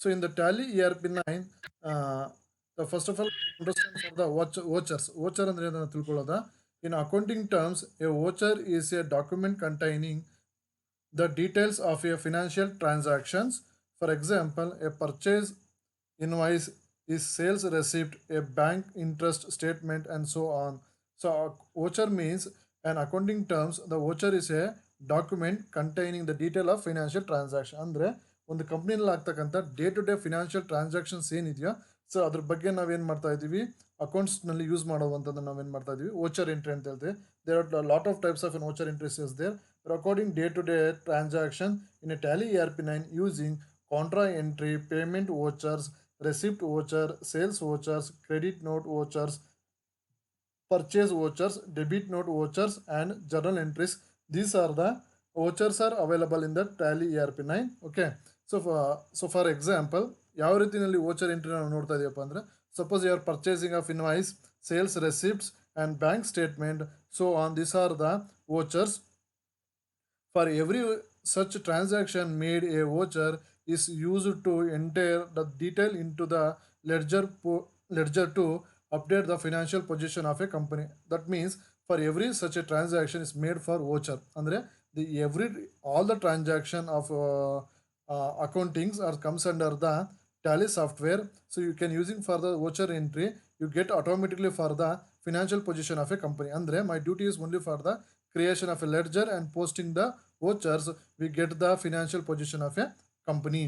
So in the Tally ERP9, the first of all understand for the vouchers. Voucher ಅಂದ್ರೆ ಏನಂತ ತಿಳ್ಕೊಳ್ಳೋದ. In accounting terms, a voucher is a document containing the details of a financial transactions. For example, a purchase invoice is sales receipt, a bank interest statement, and so on. So a voucher means an accounting terms. The voucher is a document containing the detail of financial transaction. ಅಂದ್ರೆ ಒಂದು ಕಂಪ್ನಿನಲ್ಲಿ ಆಗ್ತಕ್ಕಂಥ day to day financial transactions ಏನಿದೆಯೋ so ಅದ್ರ ಬಗ್ಗೆ ನಾವೇನು ಮಾಡ್ತಾ ಇದ್ದೀವಿ ಅಕೌಂಟ್ಸ್ನಲ್ಲಿ ಯೂಸ್ ಮಾಡುವಂಥದ್ದು ನಾವೇನು ಮಾಡ್ತಾ ಇದ್ದೀವಿ ವೋಚರ್ ಎಂಟ್ರಿ ಅಂತ ಹೇಳ್ತೀವಿ. There are lot of types of voucher entries is there recording day-to-day transaction in a Tally ERP9 using contra entry, payment vouchers, receipt voucher, sales vouchers, credit note vouchers, purchase vouchers, debit note vouchers, and journal entries. These are the vouchers are available in the Tally ERP9. Okay. So for example, ಯಾವ ರೀತಿಯಲ್ಲಿ voucher entry ನಾವು ನೋಡ್ತಾ ಇದೀವಪ್ಪ ಅಂದ್ರೆ suppose you are purchasing of invoice, sales receipts and bank statement, so on this are the vouchers. For every such transaction made, a voucher is used to enter the detail into the ledger to update the financial position of a company. That means for every such a transaction is made for voucher. Andre the every all the transaction of accountings are comes under the Tally software. So you can using for the voucher entry, you get automatically for the financial position of a company. Andre my duty is only for the creation of a ledger and posting the vouchers. We get the financial position of a company.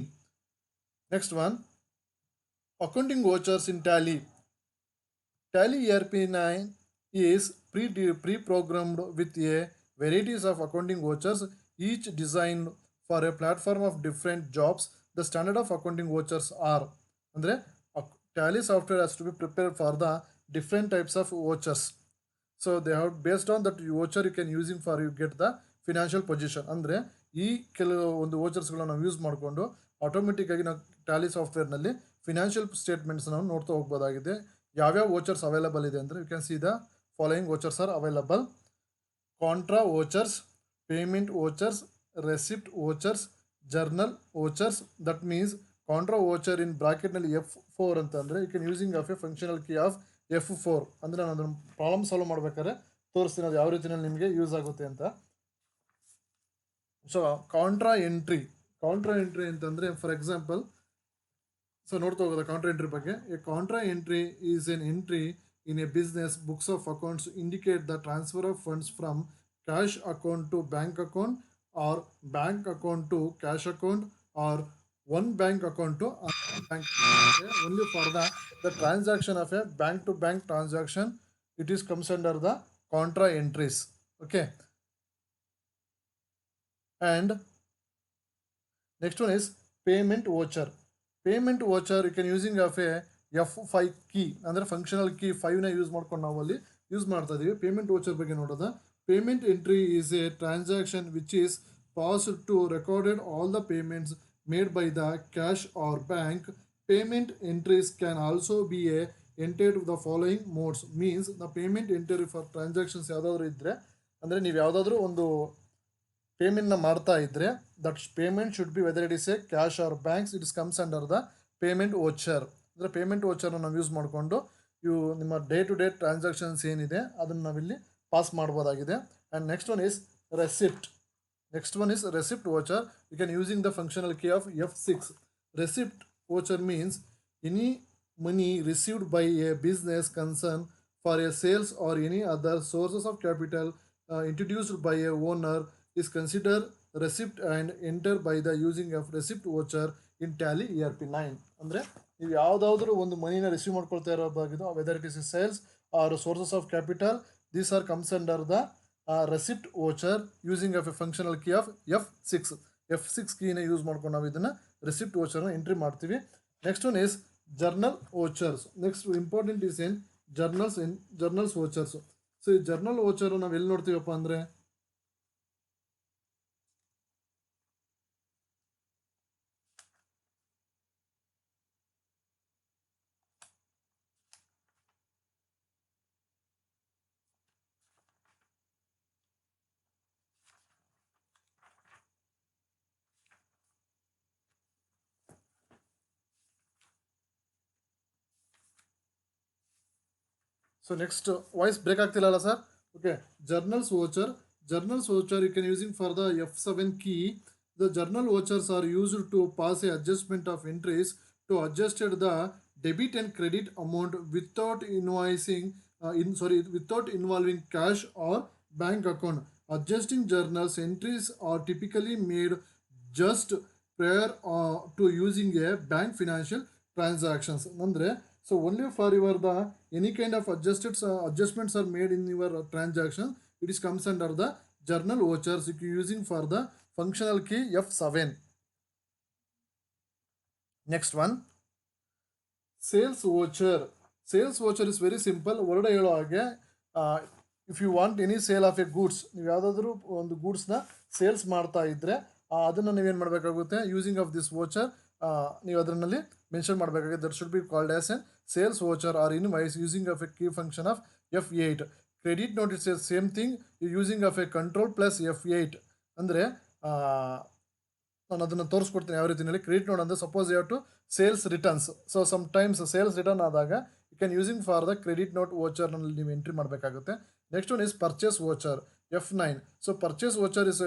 Next one, accounting vouchers in Tally. Tally ERP9 is pre-programmed with a varieties of accounting vouchers, each designed for a platform of different jobs. The standard of accounting vouchers are andre Tally software has to be prepared for the different types of vouchers. So they have based on that voucher you can using for you get the financial position. ಅಂದರೆ ಈ ಕೆಲವು ಒಂದು ವೋಚರ್ಸ್ಗಳನ್ನ ನಾವು use ಮಾಡಿಕೊಂಡು automatic ಆಗಿ ನಾವು Tally ಸಾಫ್ಟ್ವೇರ್ನಲ್ಲಿ financial statements ನಾವು ನೋಡ್ತಾ ಹೋಗ್ಬೋದಾಗಿದೆ. ಯಾವ್ಯಾವ ವೋಚರ್ಸ್ ಅವೈಲಬಲ್ ಇದೆ ಅಂದರೆ you can see the following vouchers are available: contra vouchers, payment vouchers, receipt vouchers, journal vouchers. That means contra voucher in ಬ್ರಾಕೆಟ್ನಲ್ಲಿ F4 ಅಂತಂದರೆ you can using of a functional key of F4. ಅಂದರೆ ನಾನು ಅದನ್ನು problem solve ಮಾಡ್ಬೇಕಾದ್ರೆ ತೋರಿಸ್ತೀನಿ ಅದು ಯಾವ ರೀತಿಯಲ್ಲಿ ನಿಮಗೆ ಯೂಸ್ ಆಗುತ್ತೆ ಅಂತ. ಸೊ ಕಾಂಟ್ರಾ ಎಂಟ್ರಿ ಅಂತಂದರೆ ಫಾರ್ ಎಕ್ಸಾಂಪಲ್ ಸೊ ನೋಡ್ತಾ ಹೋಗೋದ ಕಾಂಟ್ರಾ ಎಂಟ್ರಿ ಬಗ್ಗೆ. A contra entry is an entry in a business books of accounts indicate the transfer of funds from cash account to bank account or bank account to cash account or one bank account to another bank account. Only for the transaction of a bank to bank transaction it is comes under the contra entries. Okay, and next one is payment voucher. Payment voucher you can using of a F5 key ಅಂದರೆ functional key 5ನ use ಮಾಡ್ಕೊಂಡು ನಾವು ಅಲ್ಲಿ use ಮಾಡ್ತಾ ಇದೀವಿ. Payment voucher ಬಗ್ಗೆ ನೋಡೋದ. Payment entry is a transaction which is passed to recorded all the payments made by the cash or bank. Payment entries can also be entered the following modes. Means the payment entry for transactions ಯಾವುದಾದ್ರೂ ಇದ್ದರೆ ಅಂದರೆ ನೀವು ಯಾವುದಾದ್ರೂ ಒಂದು ಪೇಮೆಂಟ್ನ ಮಾಡ್ತಾ ಇದ್ದರೆ that payment should be weather it is A cash or banks it is comes under the payment voucher. ಅಂದರೆ payment ವೋಚರ್ನ ನಾವು ಯೂಸ್ ಮಾಡಿಕೊಂಡು ಇವು ನಿಮ್ಮ ಡೇ ಟು ಡೇ ಟ್ರಾನ್ಸಾಕ್ಷನ್ಸ್ ಏನಿದೆ ಅದನ್ನು ನಾವಿಲ್ಲಿ ಪಾಸ್ ಮಾಡ್ಬೋದಾಗಿದೆ. And next one is receipt. Next one is receipt voucher. You can using the functional key of F6. Receipt voucher means any money received by a business concern for a sales or any other sources of capital introduced by a owner is considered receipt and entered by the using of receipt voucher in Tally ERP9. ಅಂದರೆ ನೀವು ಯಾವುದಾದ್ರೂ ಒಂದು ಮನಿನ receive ಮಾಡ್ಕೊಳ್ತಾ ಇರೋದಾಗಿದ್ದು whether it is sales or sources of capital, these are comes under the receipt voucher using of a functional key of F6 ಕೀನ use ಮಾಡ್ಕೊಂಡು ನಾವು ಇದನ್ನು ರೆಸಿಪ್ಟ್ ವೋಚರ್ನ ಎಂಟ್ರಿ ಮಾಡ್ತೀವಿ. Next one is journal vouchers. Next important is an journals vouchers. So ಈ journal voucher ನಾವು ಎಲ್ಲಿ ನೋಡ್ತೀವಪ್ಪ ಅಂದರೆ So next voice break ಆಗ್ತಿಲ್ಲ sir. Okay, journals voucher. Journals voucher you can using for the F7 key. The journal vouchers are used to pass a adjustment of entries to adjusted the debit and credit amount without invoicing without involving cash or bank account. Adjusting journals entries are typically made just prior to using a bank financial transactions. Andre, so only for your the any kind of adjustments are made in your transaction, it is comes under the journal vouchers if you using for the functional key F7. Next one, sales voucher. Sales voucher is very simple. Word ಹೇಳೋ ಹಾಗೆ if you want any sale of a goods, ನೀವು ಯಾವುದಾದ್ರೂ ಒಂದು ಗೂಡ್ಸ್ನ sales ಮಾಡ್ತಾ ಇದ್ದರೆ ಅದನ್ನು ನೀವೇನು ಮಾಡಬೇಕಾಗುತ್ತೆ, ಯೂಸಿಂಗ್ ಆಫ್ ದಿಸ್ ವೋಚರ್ ನೀವು ಅದರಲ್ಲಿ ಮೆನ್ಷನ್ ಮಾಡಬೇಕಾಗುತ್ತೆ. That should be called as an sales voucher or invoice using of a key function of F8. Credit note it's same thing, using of a control plus F8. ಅಂದರೆ ನಾನು ಅದನ್ನು ತೋರಿಸ್ಕೊಡ್ತೀನಿ ಯಾವ ರೀತಿಯಲ್ಲಿ. Credit note ಅಂದರೆ suppose you to sales returns. So sometimes sales return ಆದಾಗ you can using for the credit note ವೋಚರ್ನಲ್ಲಿ ನೀವು ಎಂಟ್ರಿ ಮಾಡಬೇಕಾಗುತ್ತೆ. Next one is purchase voucher F9. So purchase voucher is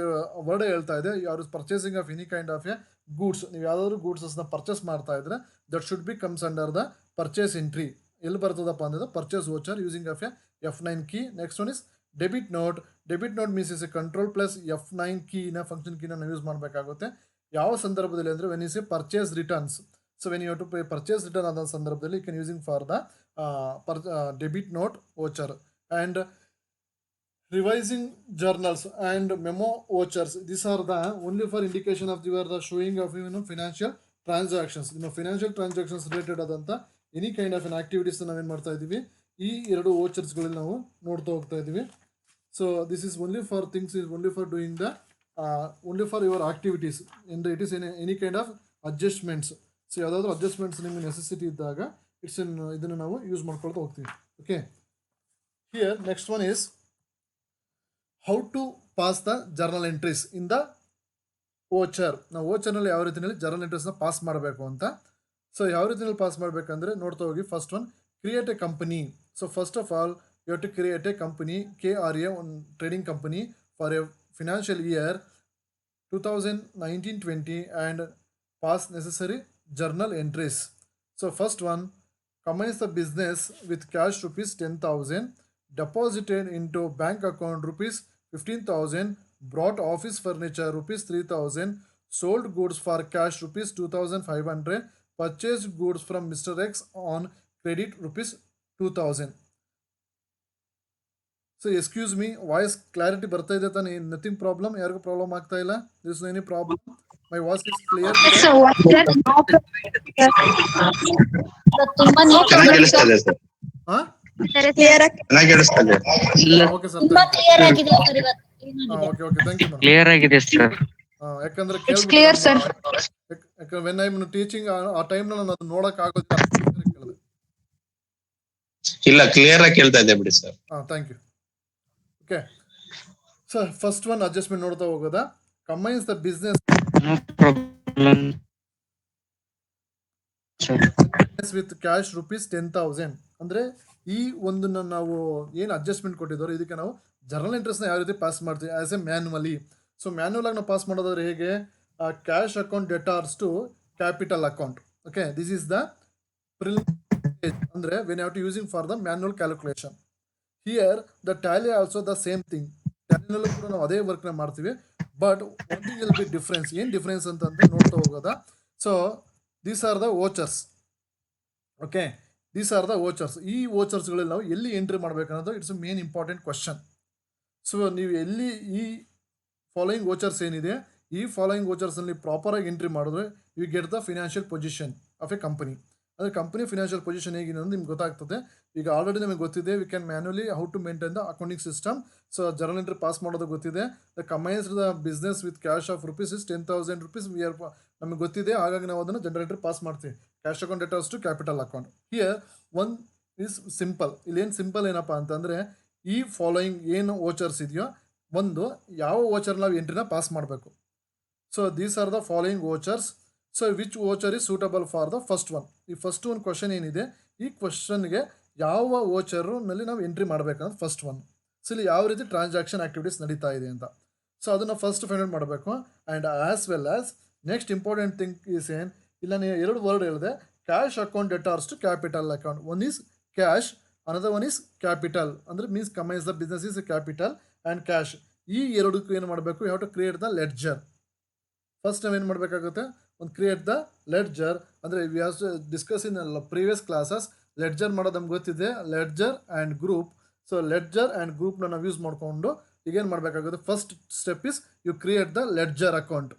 word ಹೇಳ್ತಾ ಇದೆ ಯಾರು purchasing of any kind of a goods. ನೀವು ಯಾವುದಾದ್ರು ಗೂಡ್ಸಸ್ನ ಪರ್ಚೇಸ್ ಮಾಡ್ತಾ ಇದ್ರೆ that should be comes under the purchase entry. ಎಲ್ಲಿ ಬರ್ತದಪ್ಪ ಅಂದರೆ purchase voucher using of a F9 key. Next one is debit note. Debit note means is a control plus F9 ಕೀನ function ಕೀನ ನಾವು ಯೂಸ್ ಮಾಡಬೇಕಾಗುತ್ತೆ. ಯಾವ ಸಂದರ್ಭದಲ್ಲಿ ಅಂದರೆ when is a purchase returns. So when you to pay purchase return ಆದ ಸಂದರ್ಭದಲ್ಲಿ you can using for the debit note voucher. And revising journals and memo vouchers, these are the only for indication of the showing of financial transactions. Financial transactions related ಆದಂಥ any kind of N activities ನಾವೇನು ಮಾಡ್ತಾ ಇದ್ದೀವಿ ಈ ಎರಡು ವೋಚರ್ಸ್ಗಳಲ್ಲಿ ನಾವು ನೋಡ್ತಾ ಹೋಗ್ತಾ ಇದ್ದೀವಿ. So this is only for things is only for doing the only for your activities and it is any kind of adjustments. So ಯಾವುದಾದ್ರೂ ಅಡ್ಜಸ್ಟ್ಮೆಂಟ್ಸ್ ನಿಮಗೆ ನೆಸೆಸಿಟಿ ಇದ್ದಾಗ ಇದನ್ನು ನಾವು ಯೂಸ್ ಮಾಡ್ಕೊಳ್ತಾ ಹೋಗ್ತೀವಿ. Okay, here next one is how to pass the journal entries in the voucher. ನಾವು ವೋಚರ್ನಲ್ಲಿ ಯಾವ ರೀತಿಯಲ್ಲಿ ಜರ್ನಲ್ ಎಂಟ್ರೀಸ್ನ ಪಾಸ್ ಮಾಡಬೇಕು ಅಂತ. ಸೊ ಯಾವ ರೀತಿಯಲ್ಲಿ ಪಾಸ್ ಮಾಡಬೇಕಂದ್ರೆ ನೋಡ್ತಾ ಹೋಗಿ. First one, create a company. So first of all you have to create a company, KRA, ಒಂದು trading company for a financial year 2019-20 and pass necessary journal entries. So first one, commence the business with cash ₹10,000, deposited into bank account ₹15,000, brought office furniture ₹3,000, sold goods for cash ₹2,500, purchased goods from Mr. X on credit ₹2,000. So excuse me, voice clarity ಬರ್ತಾ ಇದೆ ತಾನೆ? Nothing problem? ಯಾರಿಗೂ problem ಆಗ್ತಾ ಇಲ್ಲ? This is any problem? My voice is clear? Okay sir, okay thank you madam. Clear ಆಗಿದೆ sir. ಯಾಕಂದ್ರೆ when I am teaching ಆ ಟೈಮ್ನ ನಾನು ಅದು ನೋಡಕ್ ಆಗೋದಿಲ್ಲ. ಇಲ್ಲ, ಕ್ಲಿಯರ್ ಆಗಿ ಕೇಳ್ತಾ ಇದೆ ಬಿಡಿ sir. Thank you. Okay, so first one adjustment ನೋಡ್ತಾ ಹೋಗೋದಾ. Combines the business with cash ₹10,000. ಅಂದ್ರೆ ಈ ಒಂದನ್ನ ನಾವು ಏನು ಅಡ್ಜಸ್ಟ್ಮೆಂಟ್ ಕೊಟ್ಟಿದ್ದೋ ಇದಕ್ಕೆ ನಾವು ಜರ್ನಲ್ ಎಂಟ್ರೀಸ್ನ ಯಾವ ರೀತಿ ಪಾಸ್ ಮಾಡ್ತೀವಿ as a manually. So manual ಆಗಿ ನಾವು ಪಾಸ್ ಮಾಡೋದಾದ್ರೆ ಹೇಗೆ, cash account debtors to capital account. Okay, this is the ಅಂದ್ರೆ when you have to using for the manual calculation. Here the Tally also the same thing. ಟ್ಯಾಲಿನಲ್ಲೂ ಕೂಡ ನಾವು ಅದೇ ವರ್ಕ್ನ ಮಾಡ್ತೀವಿ. But one thing will be difference. ಏನು difference ಅಂತಂದ್ರೆ ನೋಡ್ತಾ ಹೋಗೋದಾ. So these are the vouchers. Okay, these are the vouchers. ಈ ವೋಚರ್ಸ್ಗಳಲ್ಲಿ ನಾವು ಎಲ್ಲಿ ಎಂಟ್ರಿ ಮಾಡಬೇಕನ್ನೋದು it's main important question. So ನೀವು ಎಲ್ಲಿ ಈ ಫಾಲೋಯಿಂಗ್ ವೋಚರ್ಸ್ ಏನಿದೆ ಈ ಫಾಲೋಯಿಂಗ್ ವೋಚರ್ಸಲ್ಲಿ ಪ್ರಾಪರಾಗಿ ಎಂಟ್ರಿ ಮಾಡಿದ್ರೆ you get the financial position of a company. ಅಂದರೆ ಕಂಪನಿ ಫಿನಾನ್ಷಿಯಲ್ ಪೊಸಿಷನ್ ಹೇಗಿದೆ ಅಂತ ನಿಮ್ಗೆ ಗೊತ್ತಾಗ್ತದೆ. ಈಗ ಆಲ್ರೆಡಿ ನಮಗೆ ಗೊತ್ತಿದೆ we can manually how to maintain the accounting system. So journal entry pass ಮಾಡೋದು ಗೊತ್ತಿದೆ. The combines the business with cash of ₹10,000 we are ನಮಗೆ ಗೊತ್ತಿದೆ. ಹಾಗಾಗಿ ನಾವು ಅದನ್ನು ಜರ್ನಲ್ ಎಂಟ್ರಿ ಪಾಸ್ ಮಾಡ್ತೀವಿ. Cash account debtors to capital account. Here one is simple. ಇಲ್ಲೇನು simple ಏನಪ್ಪ ಅಂತಂದರೆ ಈ ಫಾಲೋಯಿಂಗ್ ಏನು ವೋಚರ್ಸ್ ಇದೆಯೋ ಒಂದು ಯಾವ ವೋಚರ್ ನಾವು ಎಂಟ್ರಿನ ಪಾಸ್ ಮಾಡಬೇಕು. So these are the following vouchers. So which voucher is suitable for the first one. ಈ ಫಸ್ಟ್ ಒನ್ ಕ್ವಶನ್ ಏನಿದೆ ಈ ಕ್ವಶನ್ಗೆ ಯಾವ ವೋಚರ್ನಲ್ಲಿ ನಾವು ಎಂಟ್ರಿ ಮಾಡಬೇಕನ್ನೋದು ಫಸ್ಟ್ ಒನ್. ಸೊ ಇಲ್ಲಿ ಯಾವ ರೀತಿ ಟ್ರಾನ್ಸಾಕ್ಷನ್ ಆಕ್ಟಿವಿಟೀಸ್ ನಡೀತಾ ಇದೆ ಅಂತ. ಸೊ ಅದನ್ನು ಫಸ್ಟ್ ಫೈಂಡ್ ಔಟ್ ಮಾಡಬೇಕು. And as well as next important thing is ಏನು, ಇಲ್ಲ ನೀವು 2 ವರ್ಡ್ ಹೇಳಿದೆ, cash account debtors to capital account. One is cash, another one is capital. ಅಂದರೆ means commence the business is capital and cash. ಈ ಎರಡಕ್ಕೂ ಏನು ಮಾಡಬೇಕು, ಯಾವ to create the ledger. First ನಾವೇನು ಮಾಡಬೇಕಾಗುತ್ತೆ, ಒಂದು ಕ್ರಿಯೇಟ್ ದ ಲೆಡ್ಜರ್. ಅಂದರೆ we have discuss in previous classes. Ledger ಮಾಡೋದು ನಮ್ಗೆ ಗೊತ್ತಿದೆ, ledger and group. So ledger and ಗ್ರೂಪ್ನ ನಾವು ಯೂಸ್ ಮಾಡಿಕೊಂಡು ಈಗೇನು ಮಾಡಬೇಕಾಗುತ್ತೆ, first step is you create the ledger account.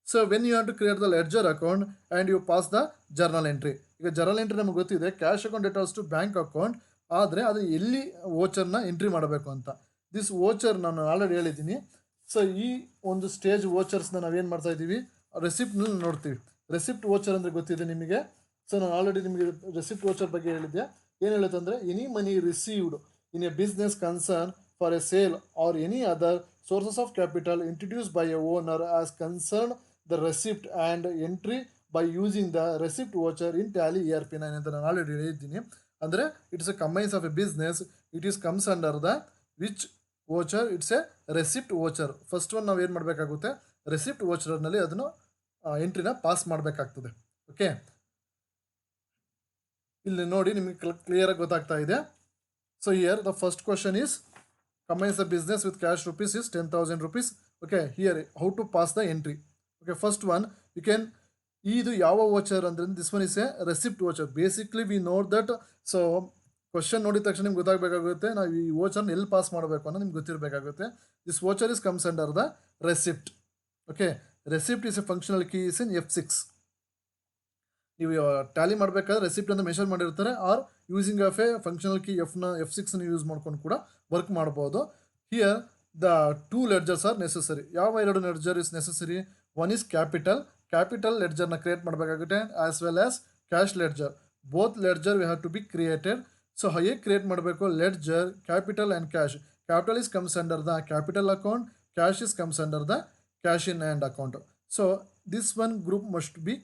So when you have to create the ledger account and you pass the journal entry. ಈಗ journal entry ನಮಗೆ ಗೊತ್ತಿದೆ, cash account ಡೆಟಾಲ್ಸ್ to bank account. ಆದರೆ ಅದು ಎಲ್ಲಿ ವೋಚರ್ನ ಎಂಟ್ರಿ ಮಾಡಬೇಕು ಅಂತ. This voucher ನಾನು ಆಲ್ರೆಡಿ ಹೇಳಿದ್ದೀನಿ. ಸೊ ಈ ಒಂದು ಸ್ಟೇಜ್ ವೋಚರ್ಸ್ನ ನಾವೇನು ಮಾಡ್ತಾ ಇದ್ದೀವಿ, ರೆಸಿಪ್ಟ್ನಲ್ಲಿ ನೋಡ್ತೀವಿ. ರೆಸಿಪ್ಟ್ ವೋಚರ್ ಅಂದರೆ ಗೊತ್ತಿದೆ ನಿಮಗೆ. ಸೊ ನಾನು ಆಲ್ರೆಡಿ ನಿಮಗೆ ರೆಸಿಪ್ಟ್ ವೋಚರ್ ಬಗ್ಗೆ ಹೇಳಿದ್ದೆ. ಏನು ಹೇಳುತ್ತೆ ಅಂದರೆ, any money received in a business concern for a sale or any other sources of capital introduced by a owner as concern the receipt and entry by using the receipt voucher in Tally ERP9 ಅಂತ ನಾನು already ಹೇಳಿದ್ದೀನಿ. ಅಂದರೆ it's a commence of a business, it is comes under the which voucher, it's a receipt voucher. First one ನಾವು ಏನು ಮಾಡಬೇಕಾಗುತ್ತೆ, receipt ವೋಚರ್ನಲ್ಲಿ ಅದನ್ನು ಎಂಟ್ರಿನ pass ಮಾಡಬೇಕಾಗ್ತದೆ. Okay, ಇಲ್ಲಿ ನೋಡಿ ನಿಮಗೆ ಕ್ಲಿಯರಾಗಿ ಗೊತ್ತಾಗ್ತಾ ಇದೆ. So here the first question is commence the business with cash rupees is 10,000 rupees. Okay, here how to pass the entry. Okay, first one you can, ಇದು ಯಾವ ವೋಚರ್ ಅಂದರೆ this one is a receipt voucher. Basically we note that. So question ನೋಡಿದ ತಕ್ಷಣ ನಿಮ್ಗೆ ಗೊತ್ತಾಗಬೇಕಾಗುತ್ತೆ ನಾವು ಈ ವೋಚರ್ನ ಎಲ್ಲಿ pass ಮಾಡಬೇಕು ಅನ್ನೋ ನಿಮ್ಗೆ ಗೊತ್ತಿರಬೇಕಾಗುತ್ತೆ. This voucher is comes under the receipt. Okay, receipt is a functional key is in F6. ನೀವು ಟ್ಯಾಲಿ ಮಾಡಬೇಕಾದ್ರೆ ರೆಸಿಪ್ಟ್ ಅಂತ ಮೆನ್ಷನ್ ಮಾಡಿರ್ತಾರೆ, or using of a functional key F6 use ಮಾಡ್ಕೊಂಡು ಕೂಡ ವರ್ಕ್ ಮಾಡ್ಬೋದು. Here the 2 ledgers are necessary. ಯಾವ 2 ledger is necessary? One is capital ಲೆಡ್ಜರ್ನ create ಮಾಡಬೇಕಾಗುತ್ತೆ, as well as cash ledger. Both ledger we have to be created. So ಹೇಗೆ create ಮಾಡಬೇಕು, ledger, capital and cash. Capital is comes under the capital account, cash is comes under the cash in hand account. So this one group must be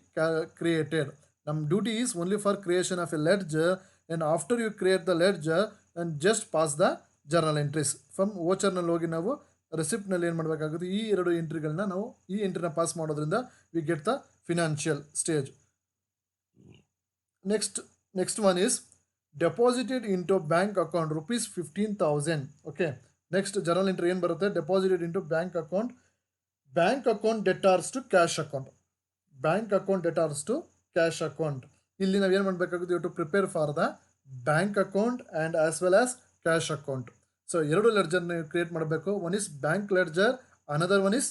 created. ನಮ್ಮ duty is only for creation of a ledger, and after you create the ledger and just pass the journal entries from ವೋಚರ್ನಲ್ಲಿ ಹೋಗಿ ನಾವು ರೆಸಿಪ್ಟ್ನಲ್ಲಿ ಏನು ಮಾಡಬೇಕಾಗುತ್ತೆ, ಈ 2 ಎಂಟ್ರಿಗಳನ್ನ ನಾವು ಈ ಎಂಟ್ರಿನ ಪಾಸ್ ಮಾಡೋದ್ರಿಂದ we get the financial stage. Next one is deposited into bank account rupees 15,000. Okay, next journal entry ಏನು ಬರುತ್ತೆ, deposited into bank account debtors to cash account. Bank account debtors to cash account. ಇಲ್ಲಿ ನಾವು ಏನು ಮಾಡಬೇಕಾಗುತ್ತೆ, you to prepare for the bank account and as well as cash account. So 2 ಲೆಡ್ಜರ್ನ create ಮಾಡಬೇಕು. One is bank ledger, another one is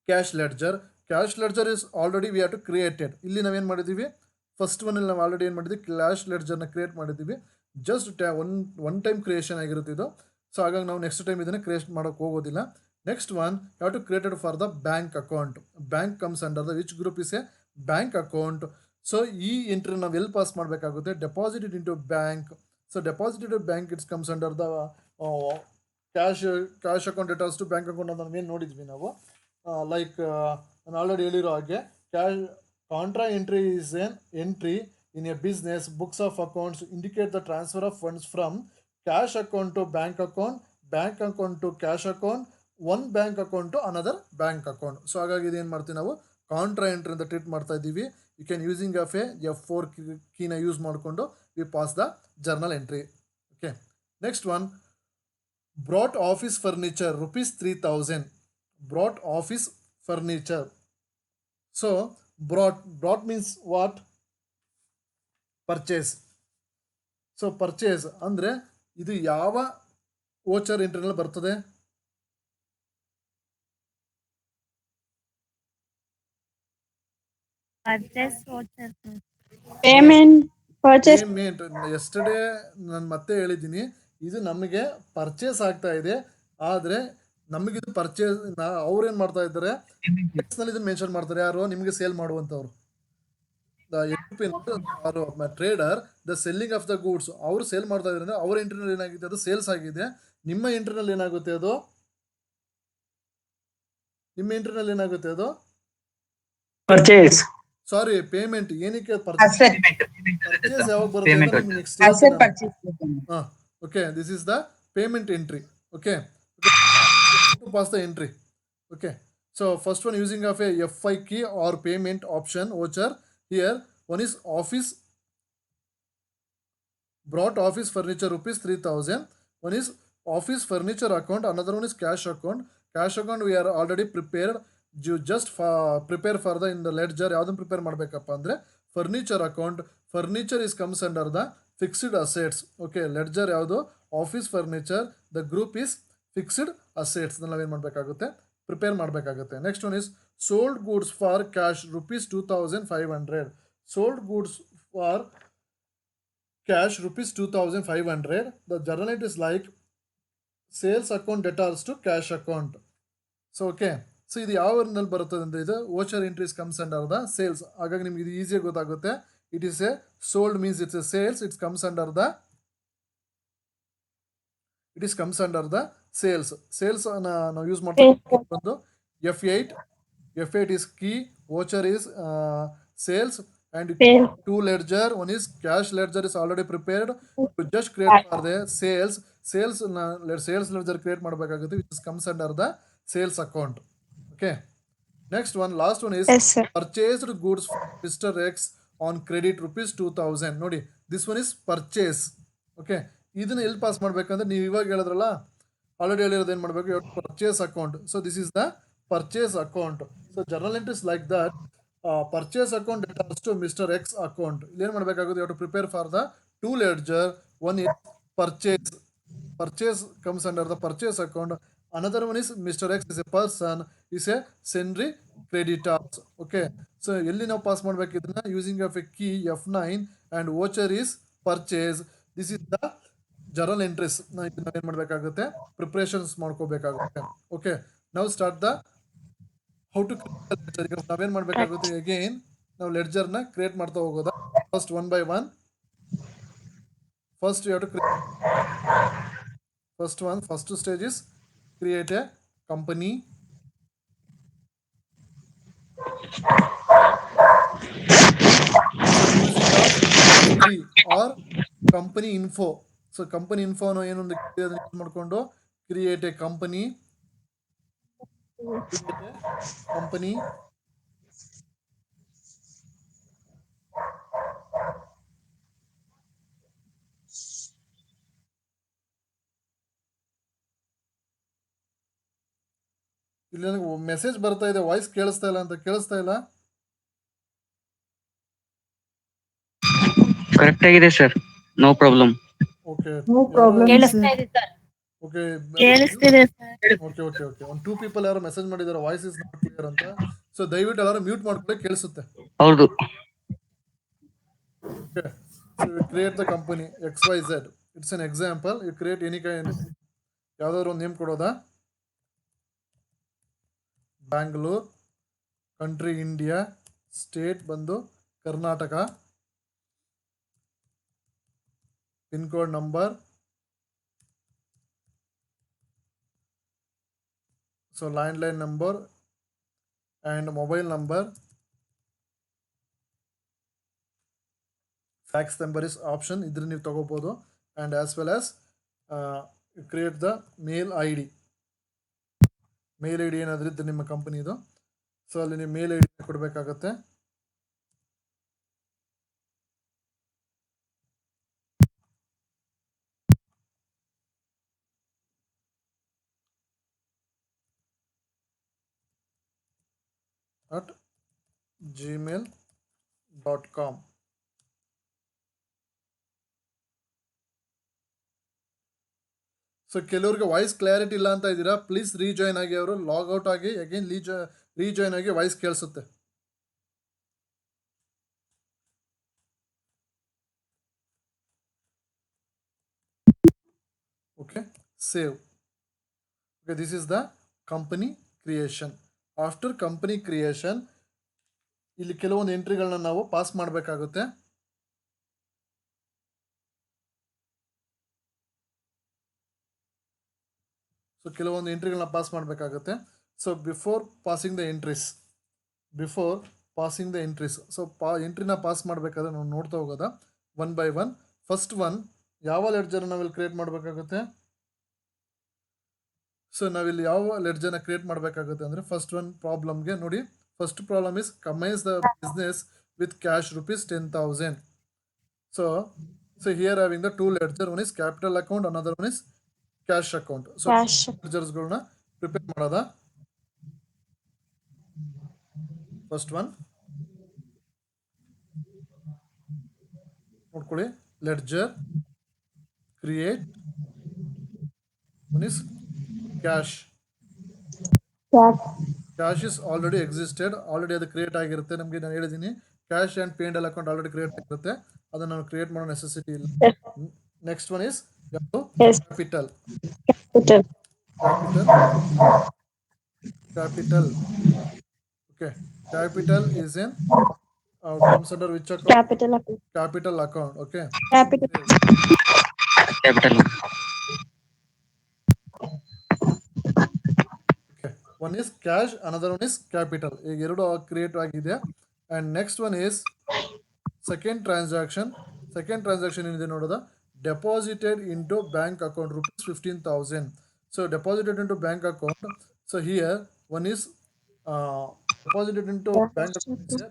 cash ledger. Cash ledger is already we have to created. ಇಲ್ಲಿ ನಾವೇನು ಮಾಡಿದ್ದೀವಿ, first ಒನ್ನಲ್ಲಿ ನಾವು already ಏನು ಮಾಡಿದ್ವಿ, cash ಲೆಡ್ಜರ್ನ ಕ್ರಿಯೇಟ್ ಮಾಡಿದ್ದೀವಿ. ಜಸ್ಟ್ ಒನ್ ಟೈಮ್ ಕ್ರಿಯೇಷನ್ ಆಗಿರುತ್ತೆ ಇದು. ಸೊ ಹಾಗಾಗಿ ನಾವು ನೆಕ್ಸ್ಟ್ ಟೈಮ್ ಇದನ್ನು ಕ್ರಿಯೇಟ್ ಮಾಡೋಕ್ಕೆ ಹೋಗೋದಿಲ್ಲ. Next one have to created for the bank account. Bank comes under the which group is a bank account. So ಈ ಎಂಟ್ರಿ ನಾವು ಎಲ್ಲಿ ಪಾಸ್ ಮಾಡಬೇಕಾಗುತ್ತೆ, deposited into bank. So deposited bank it's comes under the cash account ಡೆಟಾಲ್ಸ್ to bank account ಅಂತ ನಾವೇನು ನೋಡಿದ್ವಿ ನಾವು. Like ನಾನು already ಹೇಳಿರೋ ಹಾಗೆ cash contra entry is an entry in a business books of accounts indicate the transfer of funds from cash account to bank account to cash account, one bank account to another bank account. So ಹಾಗಾಗಿ ಇದೇನು ಮಾಡ್ತೀವಿ ನಾವು, contra entry ಅಂತ treat ಮಾಡ್ತಾ ಇದ್ದೀವಿ. You can using of a F4 ಕೀನ use ಮಾಡಿಕೊಂಡು we pass the journal entry. Okay, next one bought office furniture rupees 3,000. Bought office furniture. So bought means what, purchase. So purchase ಅಂದರೆ ಇದು ಯಾವ voucher ಎಂಟ್ರಿನಲ್ಲಿ ಬರ್ತದೆ, payment. Yesterday ನಾನು ಮತ್ತೆ ಹೇಳಿದ್ದೀನಿ, ಇದು ನಮಗೆ ಪರ್ಚೇಸ್ ಆಗ್ತಾ ಇದೆ. ಆದರೆ ನಮಗಿದು ಪರ್ಚೇಸ್ ಅವ್ರೇನು ಮಾಡ್ತಾ ಇದ್ದಾರೆ, ನಲ್ಲಿ ಇದನ್ನು ಮೆನ್ಷನ್ ಮಾಡ್ತಾರೆ. ಯಾರು, ನಿಮಗೆ ಸೇಲ್ ಮಾಡುವಂಥವ್ರು, trader, the selling of the goods. ಅವರು ಸೇಲ್ ಮಾಡ್ತಾ ಇದ್ದಾರೆ, ಅವ್ರ ಎಂಟ್ರಿನಲ್ಲಿ ಏನಾಗಿದೆ, ಅದು ಸೇಲ್ಸ್ ಆಗಿದೆ. ನಿಮ್ಮ ಎಂಟ್ರಿನಲ್ಲಿ ಏನಾಗುತ್ತೆ, ಅದು ಪರ್ಚೇಸ್. ಸಾರಿ ಪೇಮೆಂಟ್ ಏನಕ್ಕೆ Asset. ಪರ್ಚೇಸ್ ಯಾವಾಗ ಬರುತ್ತೆ Payment. ಅಂತ ನಿಮ್ಗೆ ನೆಕ್ಸ್ಟ್ Asset ಹೇಳ್ತೀನಿ purchase. ಹಾಂ okay this is the payment entry okay to pass the entry okay so first one using of a fi key or payment option voucher here one is office brought office furniture rupees 3000 one is office furniture account another one is cash account we are already prepared you just prepare for the in the ledger ಯಾವ್ದನ್ನ prepare ಮಾಡಬೇಕಪ್ಪ ಅಂದ್ರೆ furniture account furniture is comes under the fixed assets okay ledger ಯಾವುದು office furniture the group is fixed assets ನಾವೇನು ಮಾಡಬೇಕಾಗುತ್ತೆ prepare ಮಾಡಬೇಕಾಗುತ್ತೆ next one is sold goods for cash rupees 2500 ಸೋಲ್ಡ್ goods ಫಾರ್ cash rupees 2500 the journal entry is like sales account debtors to cash account so okay so ಇದು ಯಾವ ನಲ್ಲಿ ಬರುತ್ತದೆ ಅಂದ್ರೆ ಇದು voucher entries comes under the sales ಹಾಗಾಗಿ ನಿಮ್ಗೆ ಇದು ಈಸಿಯಾಗಿ ಗೊತ್ತಾಗುತ್ತೆ it is A sold means it's A sales it's comes under the it is comes under the sales ನಾವು ಯೂಸ್ ಮಾಡ್ತೀವಿ ಬಂದು F8 is key voucher is sales and two ledger one is cash ledger is already prepared to just create for the sales ledger create ಮಾಡಬೇಕಾಗುತ್ತೆ which is comes under the sales account okay next one last one is Yes, sir. purchased goods from Mr. X on credit rupees 2000 ನೋಡಿ this one is purchase okay ಇದನ್ನ ಎಲ್ಲಿ pass ಮಾಡ್ಬೇಕಂದ್ರೆ ನೀವು ಇವಾಗ ಹೇಳಿದ್ರಲ್ಲ already ಹೇಳಿರೋದು ಏನು ಮಾಡಬೇಕು purchase account so this is the purchase account so journal entries like that purchase account debtors to Mr. X account ಇಲ್ಲಿ ಏನು ಮಾಡಬೇಕಾಗುತ್ತೆ you have to prepare for the two ledger one is purchase comes under the purchase account another one is Mr. X is a person is a sundry creditors okay so ಎಲ್ಲಿ ನಾವು pass ಮಾಡಬೇಕು ಇದನ್ನ using of a key F9 and voucher is purchase this is the journal entries ನಾವೇನು ಮಾಡಬೇಕಾಗುತ್ತೆ preparations ಮಾಡ್ಕೋಬೇಕಾಗುತ್ತೆ okay ನಾವು start the how to ledger ಈಗ ನಾವೇನು ಮಾಡಬೇಕಾಗುತ್ತೆ ಅಗೇನ್ ನಾವು ಲೆಡ್ಜರ್ನ ಕ್ರಿಯೇಟ್ ಮಾಡ್ತಾ ಹೋಗೋದಾ first one by one first you have to first stage is create a company or company info so company ಇನ್ಫೋನ ಏನೊಂದು ಯೂಸ್ ಮಾಡಿಕೊಂಡು ಕ್ರಿಯೇಟ್ ಎ ಕಂಪನಿ ಇಲ್ಲಿ ನನಗೆ ಮೆಸೇಜ್ ಬರ್ತಾ ಇದೆ ವಾಯ್ಸ್ ಕೇಳಿಸ್ತಾ ಇಲ್ಲ ಅಂತ ಕೇಳಿಸ್ತಾ ಇಲ್ಲ ಕರೆಕ್ಟ್ ಆಗಿದೆ sir no problem okay No problem. ಕೇಳಿಸ್ತಾ ಇದೆ ಸರ್ ಓಕೆ ಕೇಳಿಸ್ತಿದೆ ಸರ್ ಓಕೆ ಓಕೆ ಓಕೆ ಒಂದು 2 ಪೀಪಲ್ ಯಾರು ಮೆಸೇಜ್ ಮಾಡಿದ್ದಾರೆ ವಾಯ್ಸ್ ಇಸ್ ನಾಟ್ ಕ್ಲಿಯರ್ ಅಂತ ಸೊ ದಯವಿಟ್ಟು ಎಲ್ಲರೂ ಮ್ಯೂಟ್ ಮಾಡ್ಕೊಳ್ಳಿ ಕೇಳಿಸುತ್ತೆ ಹೌದು okay so you create the company XYZ it's an example you create any kind ಯಾವ್ದಾದ್ರು ಒಂದು ನೇಮ್ ಕೊಡೋದಾ ಬ್ಯಾಂಗ್ಳೂರ್ ಕಂಟ್ರಿ ಇಂಡಿಯಾ ಸ್ಟೇಟ್ ಬಂದು Karnataka pin code number so landline number and mobile number fax number is option idri ನೀವು ತಗೋಬಹುದು and as well as you create the mail ID ಏನಾದ್ರೂ ಇದ್ರೆ ನಿಮ್ಮ ಕಂಪನಿದು ಸೊ ಅಲ್ಲಿ ನೀವು ಮೇಲ್ ಐ ಡಿ ಕೊಡಬೇಕಾಗತ್ತೆ at gmail.com ಸೊ ಕೆಲವರಿಗೆ ವಾಯ್ಸ್ ಕ್ಲಾರಿಟಿ ಇಲ್ಲ ಅಂತ ಇದ್ದೀರಾ ಪ್ಲೀಸ್ ರೀಜಾಯ್ನ್ ಆಗಿ ಅವರು ಲಾಗ್ಔಟ್ ಆಗಿ ಅಗೇನ್ ರೀಜಾಯ್ನ್ ಆಗಿ ವಾಯ್ಸ್ ಕೇಳಿಸುತ್ತೆ okay save okay this is the company creation after company creation ಇಲ್ಲಿ ಕೆಲವೊಂದು ಎಂಟ್ರಿಗಳನ್ನ ನಾವು ಪಾಸ್ ಮಾಡಬೇಕಾಗುತ್ತೆ ಸೊ ಕೆಲವೊಂದು ಎಂಟ್ರಿಗಳನ್ನ ಪಾಸ್ ಮಾಡಬೇಕಾಗುತ್ತೆ so before passing the entries. So ಎಂಟ್ರಿನ ಪಾಸ್ ಮಾಡಬೇಕಾದ್ರೆ ನಾವು ನೋಡ್ತಾ ಹೋಗೋದ one by one. First one ಯಾವ ಲೆಡ್ಜರ್ ನಾವಿಲ್ಲಿ ಕ್ರಿಯೇಟ್ ಮಾಡಬೇಕಾಗುತ್ತೆ? ಸೊ ನಾವಿಲ್ಲಿ ಯಾವ ಲೆಡ್ಜರ್ನ ಕ್ರಿಯೇಟ್ ಮಾಡಬೇಕಾಗುತ್ತೆ ಅಂದರೆ ಫಸ್ಟ್ ಒನ್ ಪ್ರಾಬ್ಲಮ್ಗೆ ನೋಡಿ. First problem is commence the business with cash rupees 10,000. So here having the two ledger, one is capital account, another one is cash account. So Cash. ledgersಗಳನ್ನ prepare ಮಾಡೋದ. First one ನೋಡ್ಕೊಳ್ಳಿ, ledger create, one is cash. Cash is already existed, already ಅದು create ಆಗಿರುತ್ತೆ. ನಮಗೆ ನಾನು ಹೇಳಿದ್ದೀನಿ cash and P and L account already create ಆಗಿರುತ್ತೆ, ಅದನ್ನು ನಾವು ಕ್ರಿಯೇಟ್ ಮಾಡೋ ನೆಸೆಸಿಟಿ ಇಲ್ಲ. ನೆಕ್ಸ್ಟ್ ಒನ್ ಇಸ್ ಯಾವುದು? Capital. Okay, capital is in comes under which account? Capital account. Okay. Capital. Okay. One is cash, another one is capital. ಈಗ ಎರಡು create ಆಗಿದೆ. And next one is second transaction. Second transaction ಏನಿದೆ ನೋಡೋದ, deposited into bank account rupees 15,000. So deposited into bank account. So here one is deposited into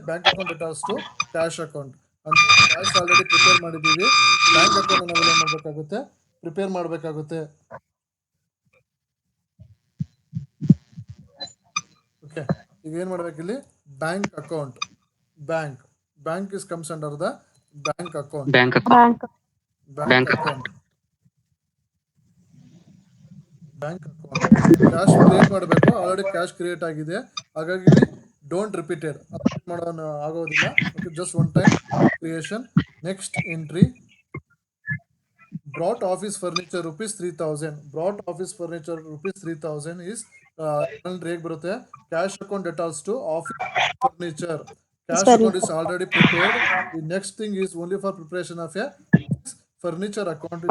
bank account attached to cash account. ಅಂದ್ರೆ cash already prepare ಮಾಡಿದ್ದೀವಿ, bank account ನಾವೆಲ್ಲ ಮಾಡಬೇಕಾಗುತ್ತೆ, prepare ಮಾಡಬೇಕಾಗುತ್ತೆ. Okay, ಈಗ ಏನು ಮಾಡಬೇಕಿಲ್ಲಿ? Bank account. Bank is comes under the bank account. Bank. Bank account cash create ಮಾಡಬೇಕು, already cash create ಆಗಿದೆ, ಹಾಗಾಗಿ ಡೋಂಟ್ ರಿಪೀಟೆಡ್ ಮಾಡೋಣ ಆಗೋದಿಲ್ಲ. Okay, just one time creation. Next entry, bought office furniture rupees 3,000. Bought office furniture rupees 3,000 is ಹೇಗೆ ಬರುತ್ತೆ? Cash account ಡೆಟಾಲ್ಸ್ to office furniture. Cash account is already prepared. The next thing is only for preparation of a furniture account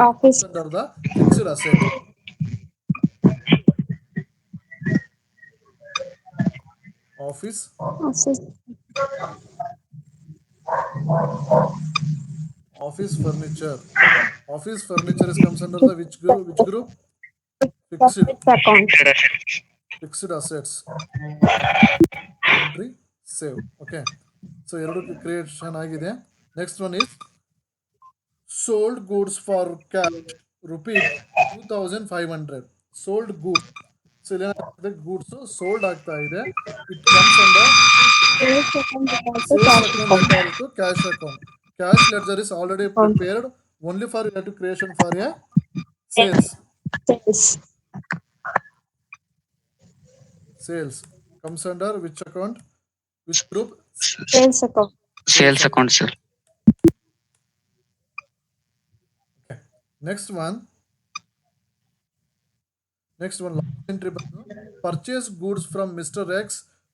under the fixed asset. Office furniture. Office furniture is comes under the which group? Fixed assets. Entry save. Okay. So ಎರಡು creation ಆಗಿದೆ. Next one is sold goods for cash rupees 2,500. Sold goods. So ಇಲ್ಲಿ goods sold ಆಗ್ತಾ ಇದೆ. It comes under sales account to cash account. Cash ledger is already prepared only for you to creation for a sales. Sales comes under which account? Which group? Sales account, sir. Okay. Next one last entry ಬಂದು purchase goods from Mr. X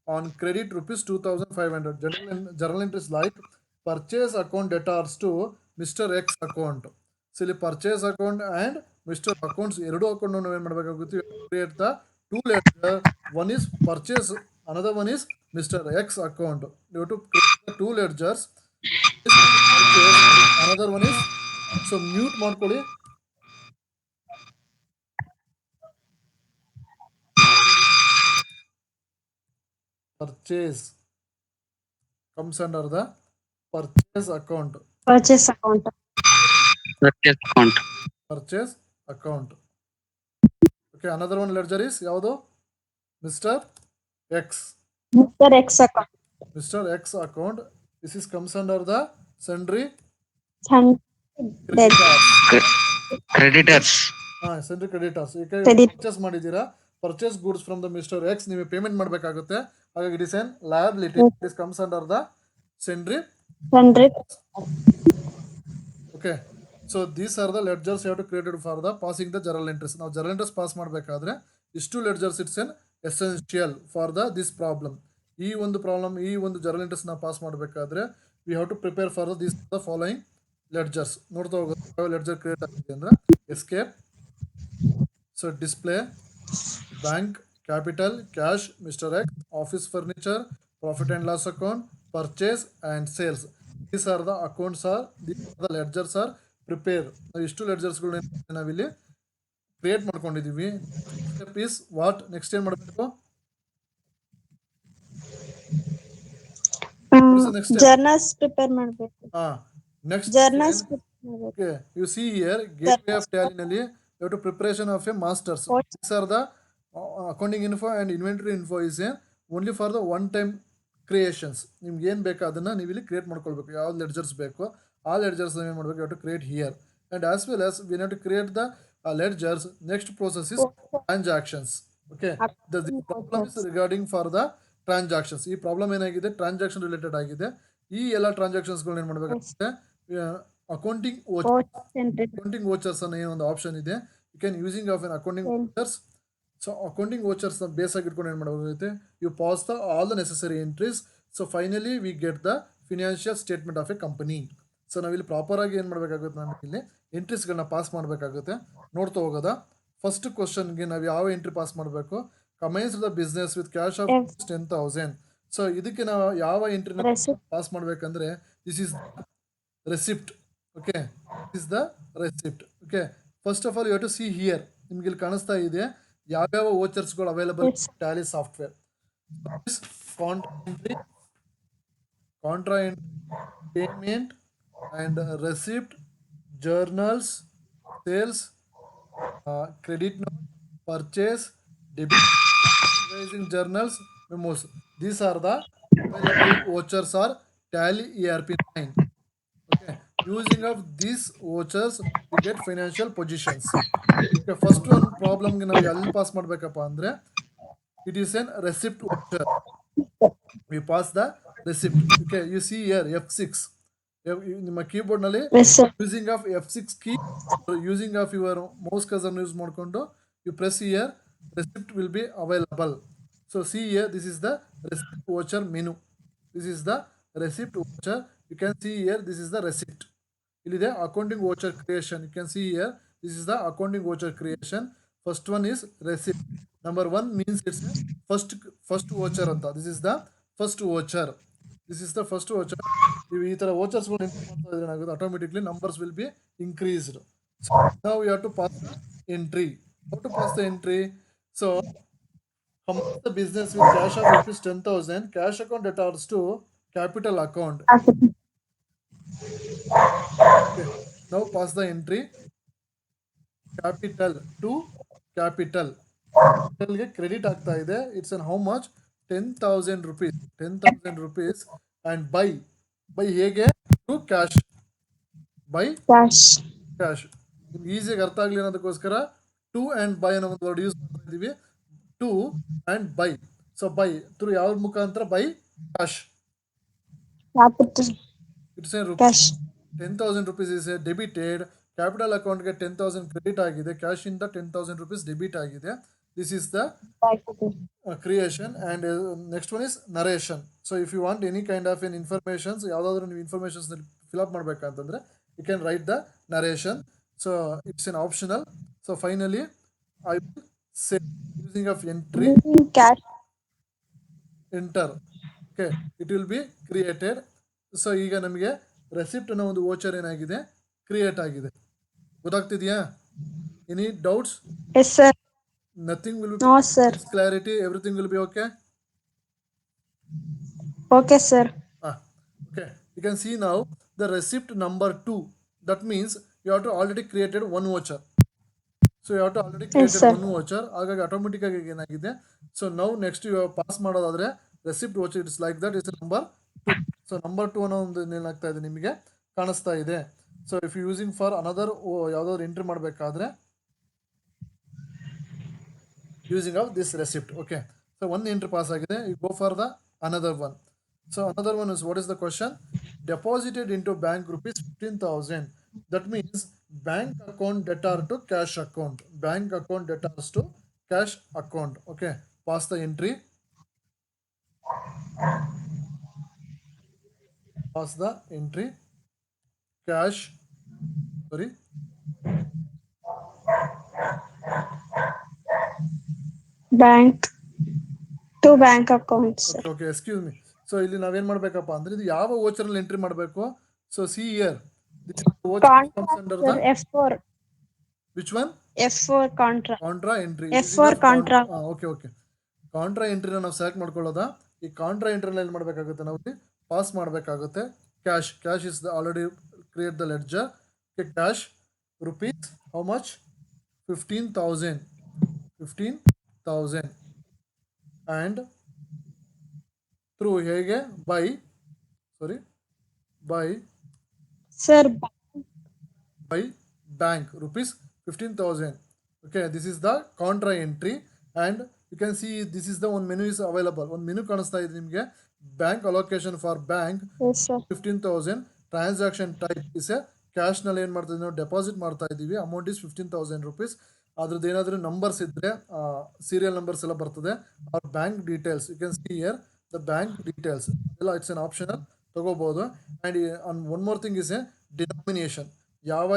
on credit rupees 2,500. Journal entries like purchase account debtors to Mr. X account. So ಇಲ್ಲಿ purchase account and Mr. accounts ಎರಡು account ನಾವು ಏನು ಮಾಡಬೇಕಾಗುತ್ತೆ? Create the two ledger. One is purchase, another one is Mr. X account. You have to create the two ledgers. Purchase, another one is, so mute ಮಾಡ್ಕೊಳ್ಳಿ. Purchase comes under the purchase account. Purchase account. Okay, another one ledger is ಯಾವುದು? Mr. X account. This is comes under the sundry Creditors. Sundry creditors. ಈಗ purchase ಮಾಡಿದ್ದೀರಾ, purchase goods from the mister X, ನೀವು payment ಮಾಡಬೇಕಾಗುತ್ತೆ, ಹಾಗಾಗಿ it is N liability. It is comes under the sundry. Okay, so these are the ledgers you have to create for the passing the journal entries. ನಾವು journal entries pass ಮಾಡಬೇಕಾದ್ರೆ ಇಷ್ಟು ledgers it's an essential for this problem. ಈ ಒಂದು journal entries ನಾವು pass ಮಾಡಬೇಕಾದ್ರೆ we have to prepare for this the following ledgers. ನೋಡ್ತಾ ಹೋಗೋದು ಯಾವ ledger ಕ್ರಿಯೇಟ್ ಆಗಿದೆ ಅಂದ್ರೆ escape, so display, bank, capital, cash, mister X, office furniture, profit and loss account, purchase and sales. These are the accounts are these are the ledgers are prepare. ನಾವು ಇಷ್ಟು ಲೆಡ್ಜರ್ಸ್ಗಳು ನಾವಿಲ್ಲಿ create ಮಾಡ್ಕೊಂಡಿದೀವಿ. Step is what? Next ಏನ್ ಮಾಡಬೇಕು? Next step. Journals prepare ಮಾಡಬೇಕು. Next journals is okay. You see here, gateway of Tally ನಲ್ಲಿ you have to preparation of a masters. These are the accounting info and inventory info is only for the one time creations. ನಿಮ್ಗೆ ಏನು ಬೇಕು ಅದನ್ನ ನೀವು ಇಲ್ಲಿ create ಮಾಡ್ಕೊಳ್ಬೇಕು. ಯಾವ ledgers ಬೇಕು ಆ ಲೆಡ್ಜರ್ಸ್ ಏನು ಮಾಡಬೇಕು? You have to create here. And as well as we have to create the ledgers. Next process is transactions. Okay. The problem is regarding for the transactions. ಈ ಪ್ರಾಬ್ಲಮ್ ಏನಾಗಿದೆ? Transaction related ಆಗಿದೆ. ಈ ಎಲ್ಲ ಟ್ರಾನ್ಸಾಕ್ಷನ್ಸ್ಗಳನ್ನ ಏನು ಮಾಡಬೇಕಾಗುತ್ತೆ? Accounting vouchers ಅನ್ನೋ ಏನೋ ಒಂದು ಆಪ್ಷನ್ ಇದೆ. You can using of an accounting vouchers. So accounting vouchers base ಆಗಿ ಇಟ್ಕೊಂಡು ಏನು ಮಾಡಬೇಕಾಗುತ್ತೆ? You pass the all the necessary entries. So finally we get the financial statement of a company. So ನಾವಿಲ್ಲಿ proper ಆಗಿ ಏನು ಮಾಡಬೇಕಾಗುತ್ತೆ? ನಮಗೆ ಇಲ್ಲಿ ಎಂಟ್ರೀಸ್ಗಳನ್ನ ಪಾಸ್ ಮಾಡಬೇಕಾಗುತ್ತೆ. ನೋಡ್ತಾ ಹೋಗೋದ ಫಸ್ಟ್ ಕ್ವಶನ್ಗೆ ನಾವು ಯಾವ ಎಂಟ್ರಿ ಪಾಸ್ ಮಾಡಬೇಕು? Commence the business with cash of 10,000. So ಇದಕ್ಕೆ ನಾವು ಯಾವ ಎಂಟ್ರಿನ ಪಾಸ್ ಮಾಡ್ಬೇಕಂದ್ರೆ this is receipt. Okay, this is the receipt. Okay, first of all you have to see here. ನಿಮ್ಗೆ ಇಲ್ಲಿ ಕಾಣಿಸ್ತಾ ಇದೆ ಯಾವ್ಯಾವ ವೋಚರ್ಸ್ಗಳು available Tally software. Contra entry, payment and receipt, journals, sales, credit note, purchase, debit, invoicing journals, memos. These are the available vouchers or Tally ERP9. Okay, using of these vouchers we get financial positions. Okay, first one problem ನಾವು ಎಲ್ಲಿ pass ಮಾಡಬೇಕಪ್ಪ ಅಂದ್ರೆ it is an receipt voucher. We pass the receipt. Okay, you see here F6. ನಿಮ್ಮ keyboard ನಲ್ಲಿ using of F6 key, using of your mouse cursor use ಮಾಡಿಕೊಂಡು you press here, receipt will be available. So see here, this is the receipt voucher menu. This is the receipt voucher. You can see here, this is the receipt. Ilide accounting voucher creation. You can see here, this is the accounting voucher creation. First one is receipt. Number 1 means it's first voucher anta. This is the first voucher. This is the first voucher. ಈ ತರ vouchers ಗಳು ಏನಾಗುತ್ತೆ? Automatically numbers will be increased. So now you have to pass the entry. How to pass the entry? So commence the business with cash of rupees 10,000. Cash account debtors to capital account. Okay. Now pass the entry. Capital to capital. Capital ಗೆ credit ಆಗ್ತಾ ಇದೆ. It's an how much? 10,000 rupees. 10,000 rupees. And buy ಹೇಗೆ? To cash. Buy cash. ಈಸಿಯಾಗಿ ಅರ್ಥ ಆಗಲಿ ಅನ್ನೋದಕ್ಕೋಸ್ಕರ to and by ಅನ್ನೋ ಒಂದು word use ಮಾಡ್ತಾ ಇದ್ದೀವಿ. To and by. So by through ಯಾವ ಮುಖಾಂತರ? By cash. It's a rupees 10,000 rupees is debited. Capital ಅಕೌಂಟ್ಗೆ 10,000 ಕ್ರೆಡಿಟ್ ಆಗಿದೆ. ಕ್ಯಾಶ್ ಇಂದ 10,000 rupees ಡೆಬಿಟ್ ಆಗಿದೆ. This is the creation. And next one is narration. So if you want any kind of an informations, ಯಾವುದಾದ್ರೂ ನೀವು informations fill up ಮಾಡ್ಬೇಕಂತಂದ್ರೆ you can write the narration. So it's an optional. So finally I will say using of entry enter. Okay, it will be created. So ಈಗ ನಮಗೆ receipt ಅನ್ನೋ ಒಂದು voucher ಏನಾಗಿದೆ? Create ಆಗಿದೆ. ಗೊತ್ತಾಗ್ತಿದೆಯಾ? Any doubts? Yes sir. Nothing will be. No sir. Clarity, everything will be okay. Okay sir. Okay, you can see now the receipt number 2. That means you have to already created one voucher. So you have to already created one voucher. ಹಾಗಾಗಿ automatic ಆಗಿ ಏನಾಗಿದೆ? So now next you pass ಮಾಡೋದಾದ್ರೆ receipt voucher it's like that is number 2. So number 2 ಅನ್ನೋ ಒಂದು ಏನಾಗ್ತಾ ಇದೆ ನಿಮಗೆ ಕಾಣಿಸ್ತಾ ಇದೆ. So if you using for another ಯಾವುದಾದ್ರು ಎಂಟ್ರಿ ಮಾಡಬೇಕಾದ್ರೆ using of this receipt. Okay, so ಒಂದು ಎಂಟ್ರಿ ಪಾಸ್ ಆಗಿದೆ. You go for the another one. So another one is, what is the question? Deposited into bank rupees 15,000. That means bank account debtor to cash account. Bank account debtors to cash account. Okay, pass the entry. Pass the entry. Cash. Sorry. Bank to bank accounts. Okay, excuse me. So ಇಲ್ಲಿ ನಾವೇನ್ ಮಾಡ್ಬೇಕಪ್ಪ ಅಂದ್ರೆ ಇದು ಯಾವ voucher ಅಲ್ಲಿ entry ಮಾಡಬೇಕು. So see here Contra, F4. Which one F4 contra. Contra entry. F4 contra. Okay okay. Contra ಎಂಟ್ರಿನ ನಾವು ಸೆಲೆಕ್ಟ್ ಮಾಡ್ಕೊಳ್ಳೋದ. ಈ ಕಾಂಟ್ರಾ ಎಂಟ್ರಿನ ಏನು ಮಾಡಬೇಕಾಗುತ್ತೆ, ನಾವು ಪಾಸ್ ಮಾಡಬೇಕಾಗುತ್ತೆ. Cash is already create the ledger. Cash rupees how much 15,000 and through ಹೇಗೆ by Sir, bank rupees 15,000. Okay, this is the contra entry, and you can see this is the one menu is available. One menu ಕಾಣಿಸ್ತಾ ಇದೆ ನಿಮಗೆ. Bank allocation for bank yes, sir. 15,000. Transaction type is A cash ನಲ್ಲಿ ಏನು ಮಾಡ್ತಾ ಇದೀವಿ, ನಾವು deposit ಮಾಡ್ತಾ ಇದೀವಿ. Amount is 15,000 rupees. ಅದ್ರದ್ದು ಏನಾದರೂ ನಂಬರ್ಸ್ ಇದ್ರೆ ಸೀರಿಯಲ್ ನಂಬರ್ಸ್ ಎಲ್ಲ ಬರ್ತದೆ. Or bank details you can see here the bank details ಎಲ್ಲ ಇಟ್ಸ್ ಎನ್ ಆಪ್ಷನಲ್ ತಗೋಬಹುದು. And one more thing is a denomination. ಯಾವ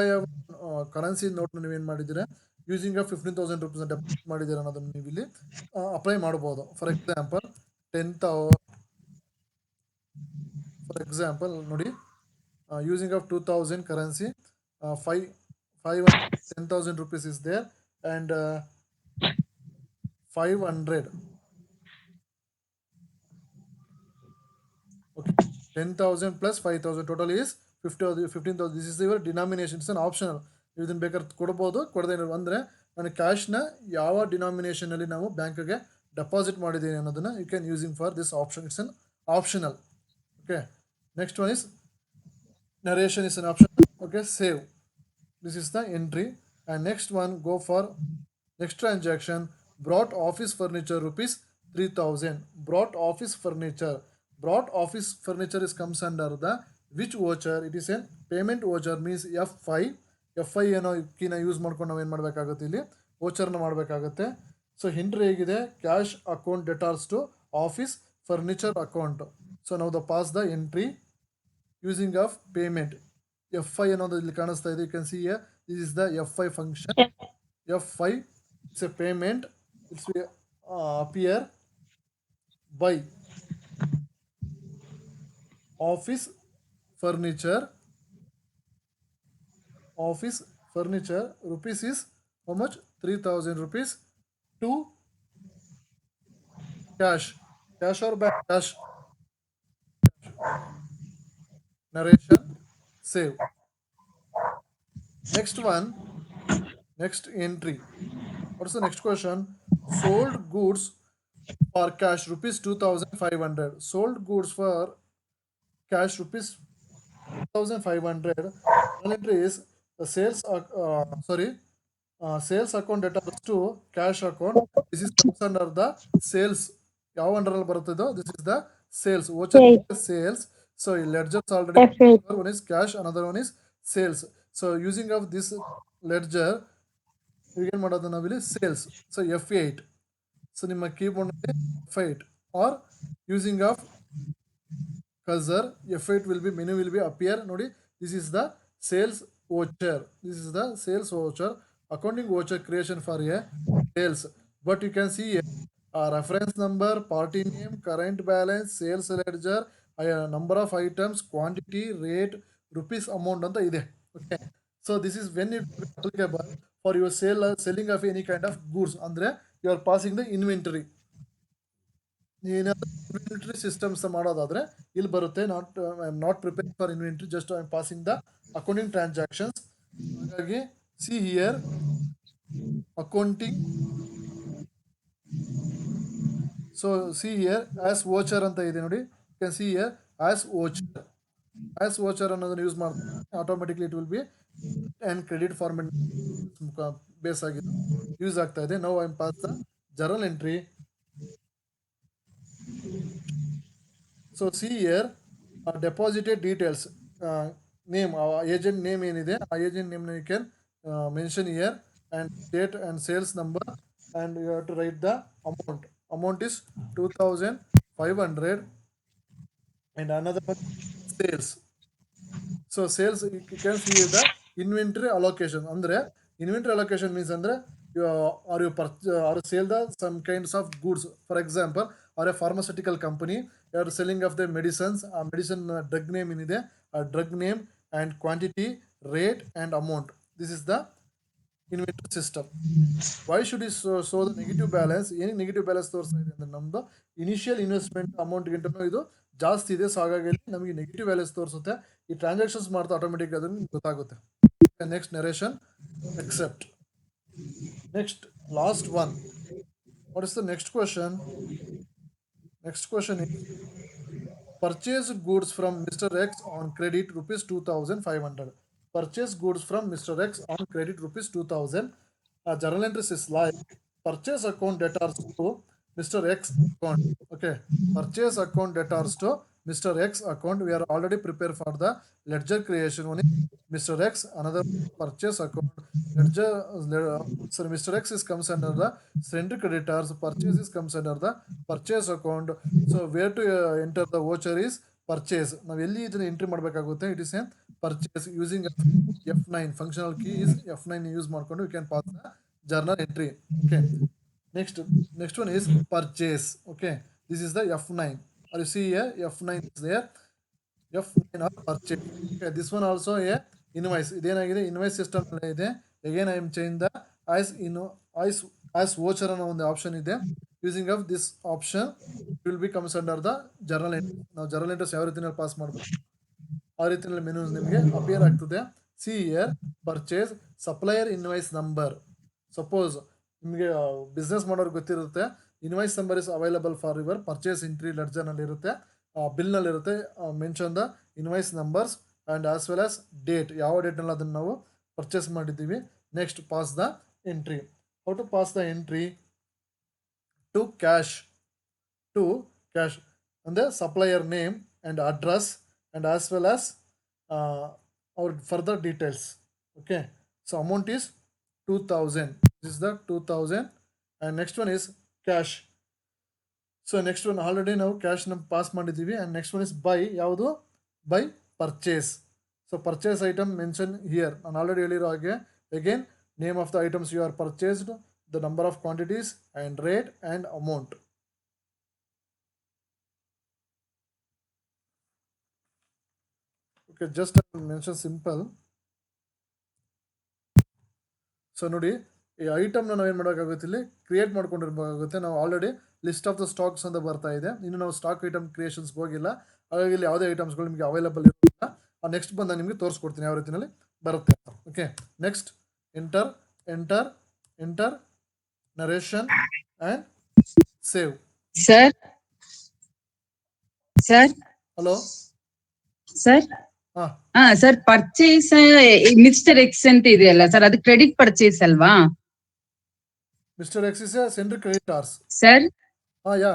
ಕರೆನ್ಸಿ ನೋಟ್ನ ನೀವೇನು ಮಾಡಿದ್ದೀರಾ, ಯೂಸಿಂಗ್ ಆಫ್ 15,000 rupees ಡೆಪಾಸಿಟ್ ಮಾಡಿದ್ದೀರಾ ಅನ್ನೋದನ್ನು ನೀವು ಇಲ್ಲಿ ಅಪ್ಲೈ ಮಾಡ್ಬೋದು. ಫಾರ್ ಎಕ್ಸಾಂಪಲ್ ನೋಡಿ, using of 2,000 currency 10,000 rupees is there, and 500. Okay, 10,000 plus 5,000 total is 15,000. This is your denomination. It's an optional. ನೀವು ಇದನ್ನು ಬೇಕಾದ್ರೆ ಕೊಡ್ಬೋದು, ಕೊಡದೇ ಅಂದರೆ ನಾನು ಕ್ಯಾಶ್ನ ಯಾವ ಡಿನಾಮಿನೇಷನಲ್ಲಿ ನಾವು ಬ್ಯಾಂಕ್ಗೆ ಡೆಪಾಸಿಟ್ ಮಾಡಿದ್ದೀನಿ ಅನ್ನೋದನ್ನು you can using for this option. It's an optional. Okay, next one is narration is an option. Okay, save. This is the entry. And next one, go for next transaction. Brought office furniture rupees 3,000. Brought office furniture is comes under the which voucher? It is a payment voucher, means F5 ಏನೋ ಕೀನ use ಮಾಡ್ಕೊಂಡು ನಾವು ಏನು ಮಾಡಬೇಕಾಗುತ್ತೆ, ಇಲ್ಲಿ ವೋಚರ್ನ ಮಾಡಬೇಕಾಗುತ್ತೆ. So entry ಹೇಗಿದೆ, cash account debtors to office furniture account. So ನಾವು the pass the entry using of payment. F5 ಅನ್ನೋದು ಇಲ್ಲಿ ಕಾಣಿಸ್ತಾ ಇದೆ. You can see this is the F5 function. F5 it's a payment. It's appear by office furniture rupees is how much, 3,000 rupees to cash or bank cash. Narration, save. Next one, next entry. What's the next question? Sold goods for cash rupees 2,500. Sold goods for cash rupees 2,500. One entry is sales account data to cash account. This is comes under the sales. ಯಾವ under ಅಲ್ಲಿ ಬರುತ್ತದೋ, this is the sales. Voucher sales. So ledgers already, one is cash, another one is sales. So using of this ledger you can ಮಾಡೋದು ನಾವಿಲ್ಲಿ sales. So F8. So ನಿಮ್ಮ keyboard F8 or using of cursor F8 will be menu will be appear. ನೋಡಿ, this is the sales voucher. Accounting voucher creation for a sales. But you can see reference number, party name, current balance, sales ledger, number of items, quantity, rate, rupees amount ಅಂತ ಇದೆ. Okay, so this is when it applicable for your selling of any kind of goods. ಅಂದರೆ you are passing the inventory. ಏನಾದರೂ inventory systems ಮಾಡೋದಾದರೆ ಇಲ್ಲಿ ಬರುತ್ತೆ. I am not preparing for inventory, just I am passing the accounting transactions. ಹಾಗಾಗಿ see here accounting. So see here as voucher ಅಂತ ಇದೆ ನೋಡಿ. You can see here as voucher ಅನ್ನೋದನ್ನು use ಮಾಡ್ತಾರೆ. Automatically it will be and credit format base ಆಗಿದ್ದು use ಆಗ್ತಾ ಇದೆ. Now I am pass the journal entry. So see here deposited details, name, agent name ಏನಿದೆ ಆ agent ನೇಮ್ನ you can mention here, and date and sales number, and you have to write the amount. Amount is 2,500, and another one sales. So sales, you can see the inventory allocation. Andre inventory allocation means andre you sell the some kinds of goods. For example, or a pharmaceutical company, you are selling of the medicines, medicine drug name in ಇದೆ, drug name and quantity, rate and amount. This is the inventory system. Why should you show the negative balance? ಏನು negative balance ತೋರಿಸ್ತಾ ಇದೆ ಅಂದ್ರೆ ನಮ್ದು initial investment ಅಮೌಂಟ್ಗಿಂತನೂ ಇದು ಜಾಸ್ತಿ ಇದೆ, so ಹಾಗಾಗಿ ನಮಗೆ ನೆಗೆಟಿವ್ ಬ್ಯಾಲೆನ್ಸ್ ತೋರಿಸುತ್ತೆ. ಈ ಟ್ರಾನ್ಸಾಕ್ಷನ್ಸ್ ಮಾಡ್ತಾ ಆಟೋಮೆಟಿಕ್ ಅದನ್ನು ಗೊತ್ತಾಗುತ್ತೆ. Next narration accept. Next, last one. What is the next question? Next question is purchase goods from Mr. X on credit rupees 2,500. Purchase goods from Mr. X on credit rupees 2,000. Journal entries is like purchase account debtors to Mr. X account. Okay, purchase account debtors to Mr. X account. We are already prepared for the ledger creation. One is Mr. X, another purchase account. Ledger, sorry, Mr. X is comes under the sender creditors. Purchases comes under the purchase account. So where to enter the voucher is purchase. ನಾವು ಎಲ್ಲಿ ಇದನ್ನ entry ಮಾಡಬೇಕಾಗುತ್ತೆ? It is A purchase using F9. Functional key is F9 use ಮಾಡ್ಕೊಂಡು we can pass the journal entry. Okay. Next one is purchase. Okay, this is the F9. Or you see here F9 is there. F9 or purchase. Okay, this one also a invoice. ಇದೇನಾಗಿದೆ, invoice system ಇದೆ. Again I am change the as voucher ಅನ್ನೋ ಒಂದು option ಇದೆ. Using of this option will be comes under the journal entry. ನಾವು journal entries ಯಾವ ರೀತಿಯಲ್ಲಿ pass ಮಾಡಬೇಕು ಆ ರೀತಿಯಲ್ಲಿ ಮೆನು ನಿಮಗೆ ಅಪಿಯರ್ ಆಗ್ತದೆ. See here purchase supplier invoice number. Suppose ನಿಮಗೆ ಬಿಸ್ನೆಸ್ ಮಾಡೋರು ಗೊತ್ತಿರುತ್ತೆ, invoice number is available for your purchase entry ಲೆಡ್ಜರ್ನಲ್ಲಿ ಇರುತ್ತೆ, ಬಿಲ್ನಲ್ಲಿ ಇರುತ್ತೆ. Mention the invoice numbers and as well as date, ಯಾವ ಡೇಟ್ನಲ್ಲಿ ಅದನ್ನು ನಾವು ಪರ್ಚೇಸ್ ಮಾಡಿದ್ದೀವಿ. Next pass the entry. How to pass the entry? To cash ಅಂದರೆ supplier name and address and as well as our further details. Okay, so amount is 2,000. This is the 2,000. And next one is cash. So next one already ನಾವು cash ನ pass ಮಾಡಿದ್ದೀವಿ. And next one is buy. ಯಾವುದು? Buy purchase. So purchase item mention here. ನಾನು already ಹೇಳಿರೋ ಹಾಗೆ again name of the items you are purchased, the number of quantities and rate and amount. Okay, just mention simple. So ನೋಡಿ, ಈ ಐಟಮ್ನ ನಾವೇನು ಮಾಡೋಕ್ಕಾಗುತ್ತೆ, ಇಲ್ಲಿ create ಮಾಡ್ಕೊಂಡಿರ್ಬೇಕಾಗುತ್ತೆ. ನಾವು already list of the stocks ಅಂತ ಬರ್ತಾ ಇದೆ. ಇನ್ನು ನಾವು ಸ್ಟಾಕ್ ಐಟಮ್ ಕ್ರಿಯೇಷನ್ಸ್ಗೆ ಹೋಗಿಲ್ಲ, ಹಾಗಾಗಿ ಇಲ್ಲಿ ಯಾವುದೇ ಐಟಮ್ಸ್ಗಳು ನಿಮಗೆ ಅವೈಲಬಲ್ ಇರೋದಿಲ್ಲ. ಆ ನೆಕ್ಸ್ಟ್ ಬಂದು ನಾನು ನಿಮಗೆ ತೋರಿಸ್ಕೊಡ್ತೀನಿ ಯಾವ ರೀತಿಯಲ್ಲಿ ಬರುತ್ತೆ. Okay, next enter narration and save. Sir hello sir sir purchase mister X ಅಂತ ಇದೆಯಲ್ಲ ಸರ್, ಅದು ಕ್ರೆಡಿಟ್ ಪರ್ಚೇಸ್ ಅಲ್ವಾ? Mister X is sundry creditors sir. Yeah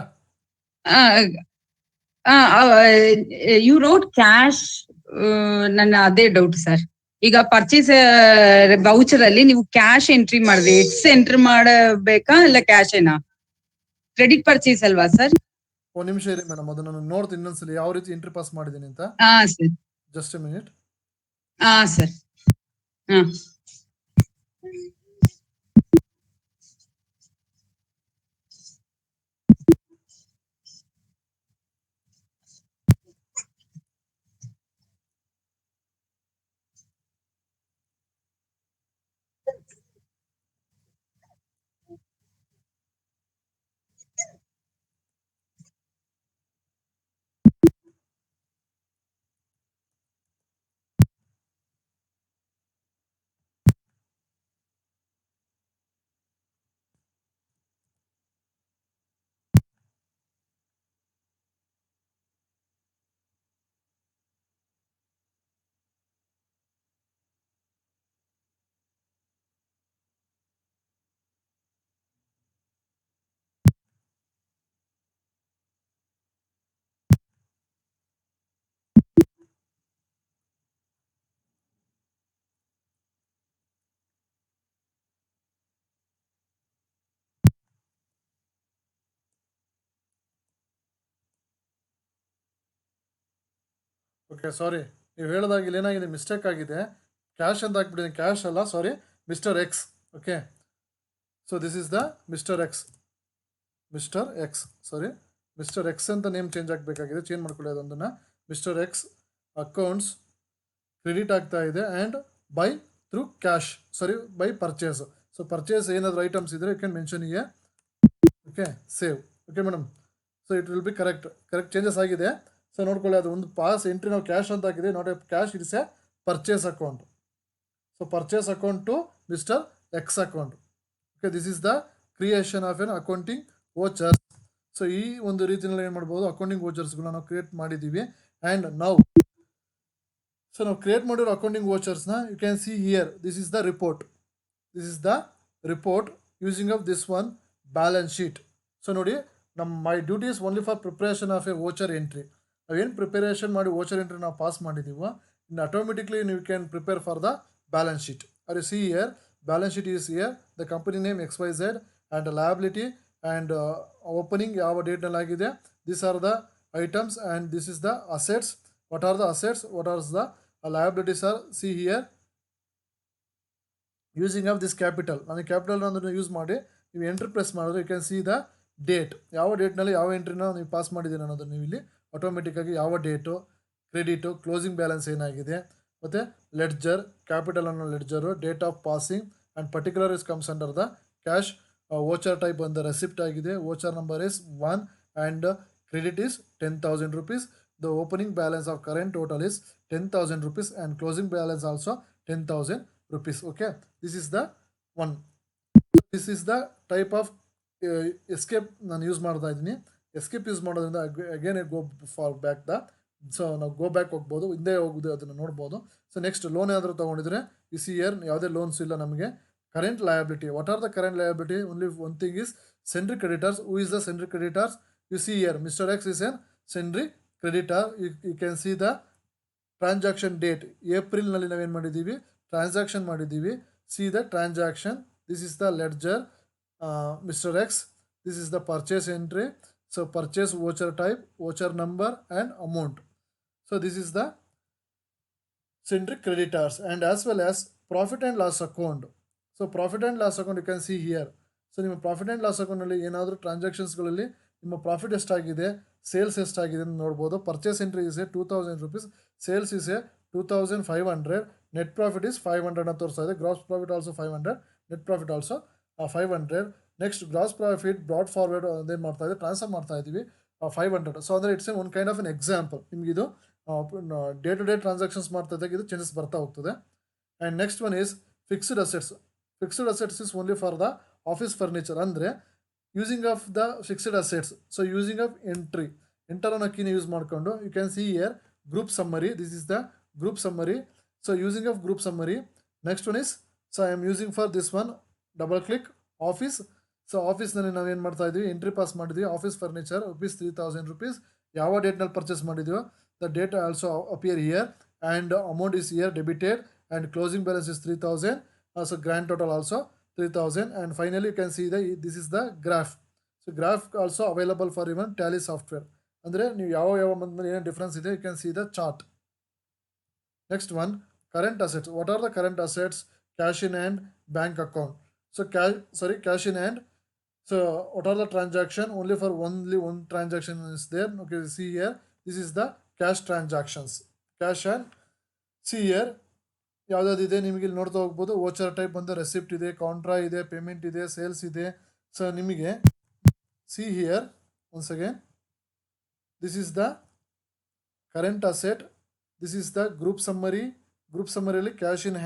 you wrote cash. ನನ್ನ ಅದೇ ಡೌಟ್ ಸರ್. ಈಗ ಪರ್ಚೇಸ್ ವೌಚರ್ ಅಲ್ಲಿ ನೀವು ಕ್ಯಾಶ್ ಎಂಟ್ರಿ ಮಾಡಿದ್ರಿ, ಎಕ್ಸ್ ಎಂಟ್ರಿ ಮಾಡಬೇಕಾ ಇಲ್ಲ ಕ್ಯಾಶ್ ಏನಾ? ಕ್ರೆಡಿಟ್ ಪರ್ಚೇಸ್ ಅಲ್ವಾ ಸರ್? ಒಂದು ನಿಮಿಷ ಇರಿ ಮೇಡಮ್, ಅದನ್ನು ನಾನು ನೋಡ್ತೀನಿ ಇನ್ನೊಂದ್ಸಲಿ ಯಾವ ರೀತಿ ಎಂಟ್ರಿ ಪಾಸ್ ಮಾಡಿದ್ದೀನಿ ಅಂತ. Sir, just a minute. Sir. Okay, sorry, ನೀವು ಹೇಳಿದಾಗ ಇಲ್ಲಿ ಏನಾಗಿದೆ, ಮಿಸ್ಟೇಕ್ ಆಗಿದೆ. ಕ್ಯಾಶ್ ಅಂತ ಹಾಕ್ಬಿಟ್ಟಿದ್ದೀನಿ, ಕ್ಯಾಶ್ ಅಲ್ಲ, sorry, mister X. Okay, so this is the mister X, sorry, mister X ಅಂತ ನೇಮ್ ಚೇಂಜ್ ಆಗಬೇಕಾಗಿದೆ, ಚೇಂಜ್ ಮಾಡ್ಕೊಳ್ಳಿ ಅದೊಂದನ್ನು. ಮಿಸ್ಟರ್ ಎಕ್ಸ್ ಅಕೌಂಟ್ಸ್ ಕ್ರೆಡಿಟ್ ಆಗ್ತಾ ಇದೆ and by through cash, sorry by purchase. So purchase ಏನಾದರೂ ಐಟಮ್ಸ್ ಇದ್ದರೆ you can mention here. Okay, save. Okay madam, so it will be correct changes ಆಗಿದೆ. ಸೊ ನೋಡ್ಕೊಳ್ಳಿ, ಅದು ಒಂದು ಪಾಸ್ ಎಂಟ್ರಿ ನಾವು ಕ್ಯಾಶ್ ಅಂತ ಹಾಕಿದೆ, not a cash, it's a purchase account. So purchase account to mister X account. Okay, this is the creation of an accounting vouchers. So ಈ ಒಂದು ರೀತಿಯಲ್ಲಿ ಏನು ಮಾಡ್ಬೋದು, ಅಕೌಂಟಿಂಗ್ ವೋಚರ್ಸ್ಗಳನ್ನ ನಾವು ಕ್ರಿಯೇಟ್ ಮಾಡಿದ್ದೀವಿ. ಆ್ಯಂಡ್ ನಾವು ಕ್ರಿಯೇಟ್ ಮಾಡಿರೋ ಅಕೌಂಟಿಂಗ್ ವೋಚರ್ಸ್ನ you can see here, this is the report. Using of this one balance sheet. So ನೋಡಿ, my duty is only for preparation of a voucher entry. ನಾವೇನು ಪ್ರಿಪರೇಷನ್ ಮಾಡಿ voucher entry ನಾವು pass ಮಾಡಿದ್ದೀವೋ, ಇನ್ನು automatically ನೀವು can prepare for the balance sheet. Are you see here, balance sheet is here, the company name XYZ and liability and opening ಯಾವ ಡೇಟ್ನಲ್ಲಿ ಆಗಿದೆ, this are the items and this is the assets. What are the assets, what are the liabilities are see here. Using of this capital, ನನಗೆ capital ಅನ್ನೋದನ್ನು use ಮಾಡಿ ನೀವು entry press ಮಾಡಿದ್ರೆ you can see the date, ಯಾವ ಡೇಟ್ನಲ್ಲಿ ಯಾವ ಎಂಟ್ರಿನ ನೀವು pass ಮಾಡಿದ್ದೀರ ಅನ್ನೋದನ್ನು ನೀವು ಇಲ್ಲಿ ಆಟೋಮೆಟಿಕ್ಕಾಗಿ ಯಾವ ಡೇಟು, ಕ್ರೆಡಿಟು, ಕ್ಲೋಸಿಂಗ್ ಬ್ಯಾಲೆನ್ಸ್ ಏನಾಗಿದೆ, ಮತ್ತು ಲೆಡ್ಜರ್, ಕ್ಯಾಪಿಟಲ್ ಅನ್ನೋ ledger, date of passing and particular is comes under the cash. Voucher type ಒಂದು ರೆಸಿಪ್ಟ್ ಆಗಿದೆ, voucher number is 1 and credit is 10,000 rupees. The opening balance of current total is 10,000 rupees and closing balance also 10,000 rupees. Okay, this is the one. This is the type of escape ನಾನು use ಮಾಡ್ತಾ ಇದ್ದೀನಿ. Escape use ಮಾಡೋದ್ರಿಂದ again go for back the, so ನಾವು go back ಹೋಗ್ಬೋದು, ಹಿಂದೆ ಹೋಗೋದು ಅದನ್ನು ನೋಡ್ಬೋದು. ಸೊ ನೆಕ್ಸ್ಟ್ ಲೋನ್ ಯಾವ್ದಾದ್ರು ತೊಗೊಂಡಿದ್ರೆ ಇಸ್ ಇಯರ್ ಯಾವುದೇ ಲೋನ್ಸ್ ಇಲ್ಲ ನಮಗೆ. Current liability, what are the current liability, only one thing is sundry creditors. Who is the sundry creditors, you see here Mr. X is an sundry creditor. You can see the transaction date, April ನಲ್ಲಿ ನಾವೇನು ಮಾಡಿದ್ದೀವಿ, transaction ಮಾಡಿದ್ದೀವಿ. see the transaction, this is the ledger, Mr. X, this is the purchase entry. So purchase voucher type, voucher number and amount. So this is the sundry creditors. And as well as profit and loss account. So profit and loss account you can see here. So ನಿಮ್ಮ profit and loss ಅಕೌಂಟಲ್ಲಿ ಏನಾದರೂ ಟ್ರಾನ್ಸಾಕ್ಷನ್ಸ್ಗಳಲ್ಲಿ ನಿಮ್ಮ profit ಎಷ್ಟಾಗಿದೆ, sales ಎಷ್ಟಾಗಿದೆ ಅಂತ ನೋಡ್ಬೋದು. Purchase entry is 2,000 rupees, sales is 2,500, net profit is 500 ಅಂತ ತೋರಿಸ್ತಾ ಇದೆ. Gross profit also 500, net profit also 500. Next gross profit brought forward ಅದೇನು ಮಾಡ್ತಾ ಇದೆ, ಟ್ರಾನ್ಸ್ಫರ್ ಮಾಡ್ತಾ ಇದ್ದೀವಿ 500. ಸೊ ಅಂದರೆ it's one kind of an example. ನಿಮ್ಗೆ ಇದು ಡೇ ಟು ಡೇ ಟ್ರಾನ್ಸಾಕ್ಷನ್ಸ್ ಮಾಡ್ತಾ ಇದ್ದಾಗ ಇದು ಚೇಂಜಸ್ ಬರ್ತಾ ಹೋಗ್ತದೆ. And next one is fixed assets. Fixed assets is only for the office furniture. ಅಂದರೆ using of the fixed assets, so using of enter ಅನ್ನೋ ಕೀನ ಯೂಸ್ ಮಾಡಿಕೊಂಡು you can see here group summary. This is the group summary. So using of group summary. Next one is, so I am using for this one, double click office. ಸೊ ಆಫೀಸ್ನಲ್ಲಿ ನಾವೇನು ಮಾಡ್ತಾ ಇದ್ವಿ, entry pass ಮಾಡಿದ್ವಿ. Office furniture ₹3,000 rupees. ಯಾವ ಡೇಟ್ನಲ್ಲಿ purchase ಮಾಡಿದ್ವಿ, the date also appear here and amount is here debited and closing balance is 3,000. So grand total also 3,000. and finally you can see this is the graph. So graph also available for even Tally software. ಅಂದರೆ ನೀವು ಯಾವ ಮಂತ್ನಲ್ಲಿ ಏನೇನು difference ಇದೆ, you can see the chart. Next one, current assets. What are the current assets? Cash in hand, bank account. So cash in hand. So what are the transaction? Only one transaction is there. Okay, see here, this is the cash transactions. Cash and see here ಯಾವುದಾದಿದೆ ನಿಮಗೆ ಇಲ್ಲಿ ನೋಡ್ತಾ ಹೋಗ್ಬೋದು. Voucher type ಬಂದು receipt ಇದೆ, contra ಇದೆ, payment ಇದೆ, sales ಇದೆ. So ನಿಮಗೆ see here once again, this is the current asset, this is the group summary. Group ಸಮ್ಮರಿಯಲ್ಲಿ ಕ್ಯಾಶ್ ಇನ್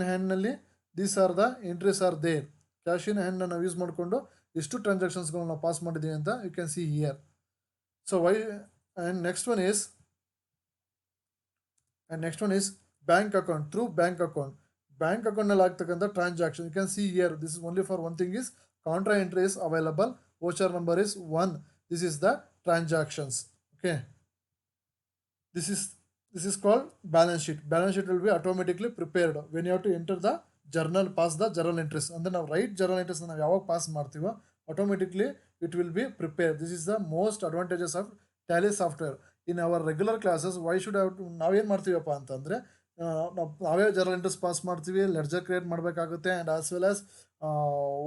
ಹ್ಯಾಂಡ್ನಲ್ಲಿ these are the entries are there. Cash in ಹ್ಯಾಂಡ್ನ ನಾವು ಯೂಸ್ ಮಾಡಿಕೊಂಡು ಎಷ್ಟು ಟ್ರಾನ್ಸಾಕ್ಷನ್ಸ್ಗಳನ್ನ ನಾವು ಪಾಸ್ ಮಾಡಿದ್ದೀವಿ ಅಂತ you can see here. So why and next one is bank account. Through bank ಅಕೌಂಟ್ನಲ್ಲಿ ಆಗ್ತಕ್ಕಂಥ transaction you can see here. This is only for one thing is contra entry is available, voucher number is 1. This is the transactions. Okay, this is called balance sheet. Balance sheet will be automatically prepared when you have to enter the journal, pass the journal entries. And then ನಾವು right journal entries ನಾವು ಯಾವಾಗ pass ಮಾಡ್ತೀವೋ automatically it will be prepared. This is the most advantages of Tally software. In our regular classes, why should have to ನಾವೇನು ಮಾಡ್ತೀವಪ್ಪ ಅಂತಂದರೆ, ನಾವೇ journal entries pass ಮಾಡ್ತೀವಿ, ledger create ಮಾಡಬೇಕಾಗುತ್ತೆ, ಆ್ಯಂಡ್ ಆಸ್ ವೆಲ್ ಆಸ್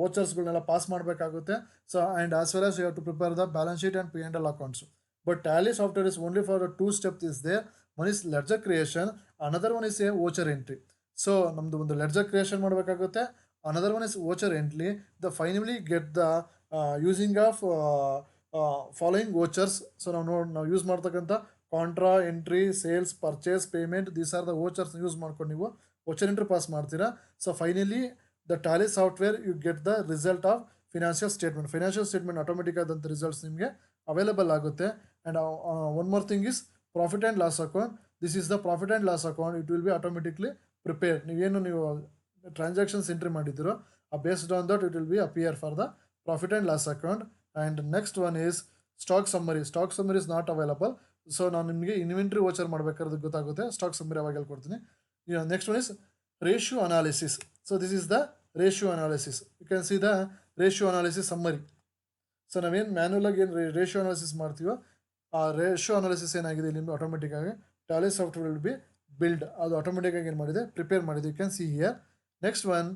ವೋಚರ್ಸ್ಗಳನ್ನೆಲ್ಲ pass ಮಾಡಬೇಕಾಗುತ್ತೆ. So and as well as you have to prepare the balance sheet and P&L accounts. But Tally software is only for 2 steps is there. One is ledger creation, another one is a voucher entry. So ನಮ್ಮದು ಒಂದು ledger creation ಮಾಡಬೇಕಾಗುತ್ತೆ, another one is voucher entry. The finally get the using of following vouchers. So ನಾವು use ಮಾಡ್ತಕ್ಕಂಥ contra, entry, sales, purchase, payment, these are the vouchers use ಮಾಡ್ಕೊಂಡು ನೀವು voucher entry pass ಮಾಡ್ತೀರಾ. So finally the Tally software you get the result of financial statement automatic ಆದಂಥ results ನಿಮಗೆ available ಆಗುತ್ತೆ. And one more thing is profit and loss account. This is the profit and loss account. It will be automatically prepared. ನೀವು transactions entry ಮಾಡಿದ್ದೀರೋ based on that it will B appear for the profit and loss account. And next one is stock summary. Stock summary is not available. So ನಾನು ನಿಮಗೆ inventory voucher ಮಾಡಬೇಕಾದ್ರೆ ಗೊತ್ತಾಗುತ್ತೆ. Stock summary ಅವಾಗ ಹೇಳ್ಕೊಡ್ತೀನಿ. Next one is ratio analysis. So this is the ratio analysis. You can see the ratio analysis summary. So ನಾವೇನು manual ಆಗಿ ಏನು ratio analysis ಮಾಡ್ತೀವೋ ಆ ರೇಷಿಯೋ ಅನಾಲಿಸಿಸ್ ಏನಾಗಿದೆ ಇಲ್ಲಿ ಆಟೋಮೆಟಿಕ್ ಆಗಿ Tally software will be build. ಅದು ಆಟೋಮೆಟಿಕ್ ಆಗಿ ಏನು ಮಾಡಿದೆ, ಪ್ರಿಪೇರ್ ಮಾಡಿದೆ. You can see here. Next one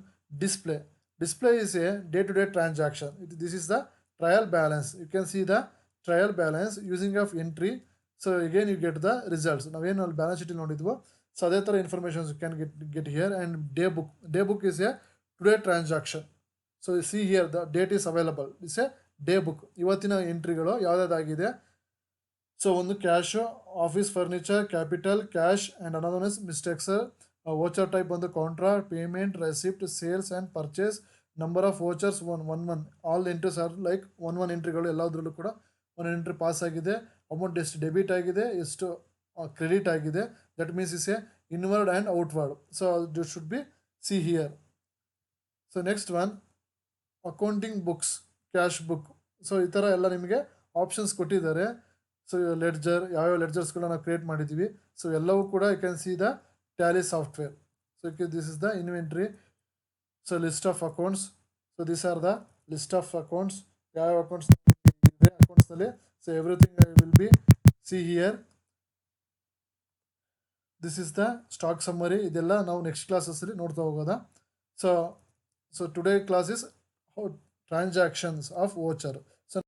display. Display is a day-to-day transaction. This is the trial balance. You can see the trial balance using of entry. So again you get the results. Now when balance sheet nodidvo, so ಅದೇ ಥರ informations you can get here. And day book is a today transaction. So you see here the date is available. It's a day book. ಇವತ್ತಿನ ಎಂಟ್ರಿಗಳು ಯಾವುದಾಗಿದೆ. ಸೊ ಒಂದು cash, office furniture, capital, cash, and another is mistakes. Voucher type ಬಂದು contra, payment, receipt, sales and purchase. Number of vouchers one. All entries are like one ಎಂಟ್ರಿಗಳು ಎಲ್ಲದರಲ್ಲೂ ಕೂಡ ಒಂದು ಎಂಟ್ರಿ ಪಾಸ್ ಆಗಿದೆ. ಅಮೌಂಟ್ ಎಷ್ಟು ಡೆಬಿಟ್ ಆಗಿದೆ, ಎಷ್ಟು ಕ್ರೆಡಿಟ್ ಆಗಿದೆ. That means is a inward and outward. So ಅದು should be see here. So next one accounting books, cash book. So ಈ ಥರ ಎಲ್ಲ ನಿಮಗೆ ಆಪ್ಷನ್ಸ್ ಕೊಟ್ಟಿದ್ದಾರೆ. ಸೊ ಲೆಡ್ಜರ್, ಯಾವ್ಯಾವ ಲೆಡ್ಜರ್ಸ್ಗಳನ್ನ ನಾವು ಕ್ರಿಯೇಟ್ ಮಾಡಿದ್ದೀವಿ. ಸೊ ಎಲ್ಲವೂ ಕೂಡ you can see the Tally software. So this is the inventory. So list of accounts. So this are the list of accounts. ಯಾವ ಅಕೌಂಟ್ಸ್ ಇದೆ ಅಕೌಂಟ್ಸ್ನಲ್ಲಿ. So everything will be see here. This is the stock summary. ಇದೆಲ್ಲ ನಾವು next ಕ್ಲಾಸಸ್ಸಲ್ಲಿ ನೋಡ್ತಾ ಹೋಗೋದಾ. So today class is transactions of voucher.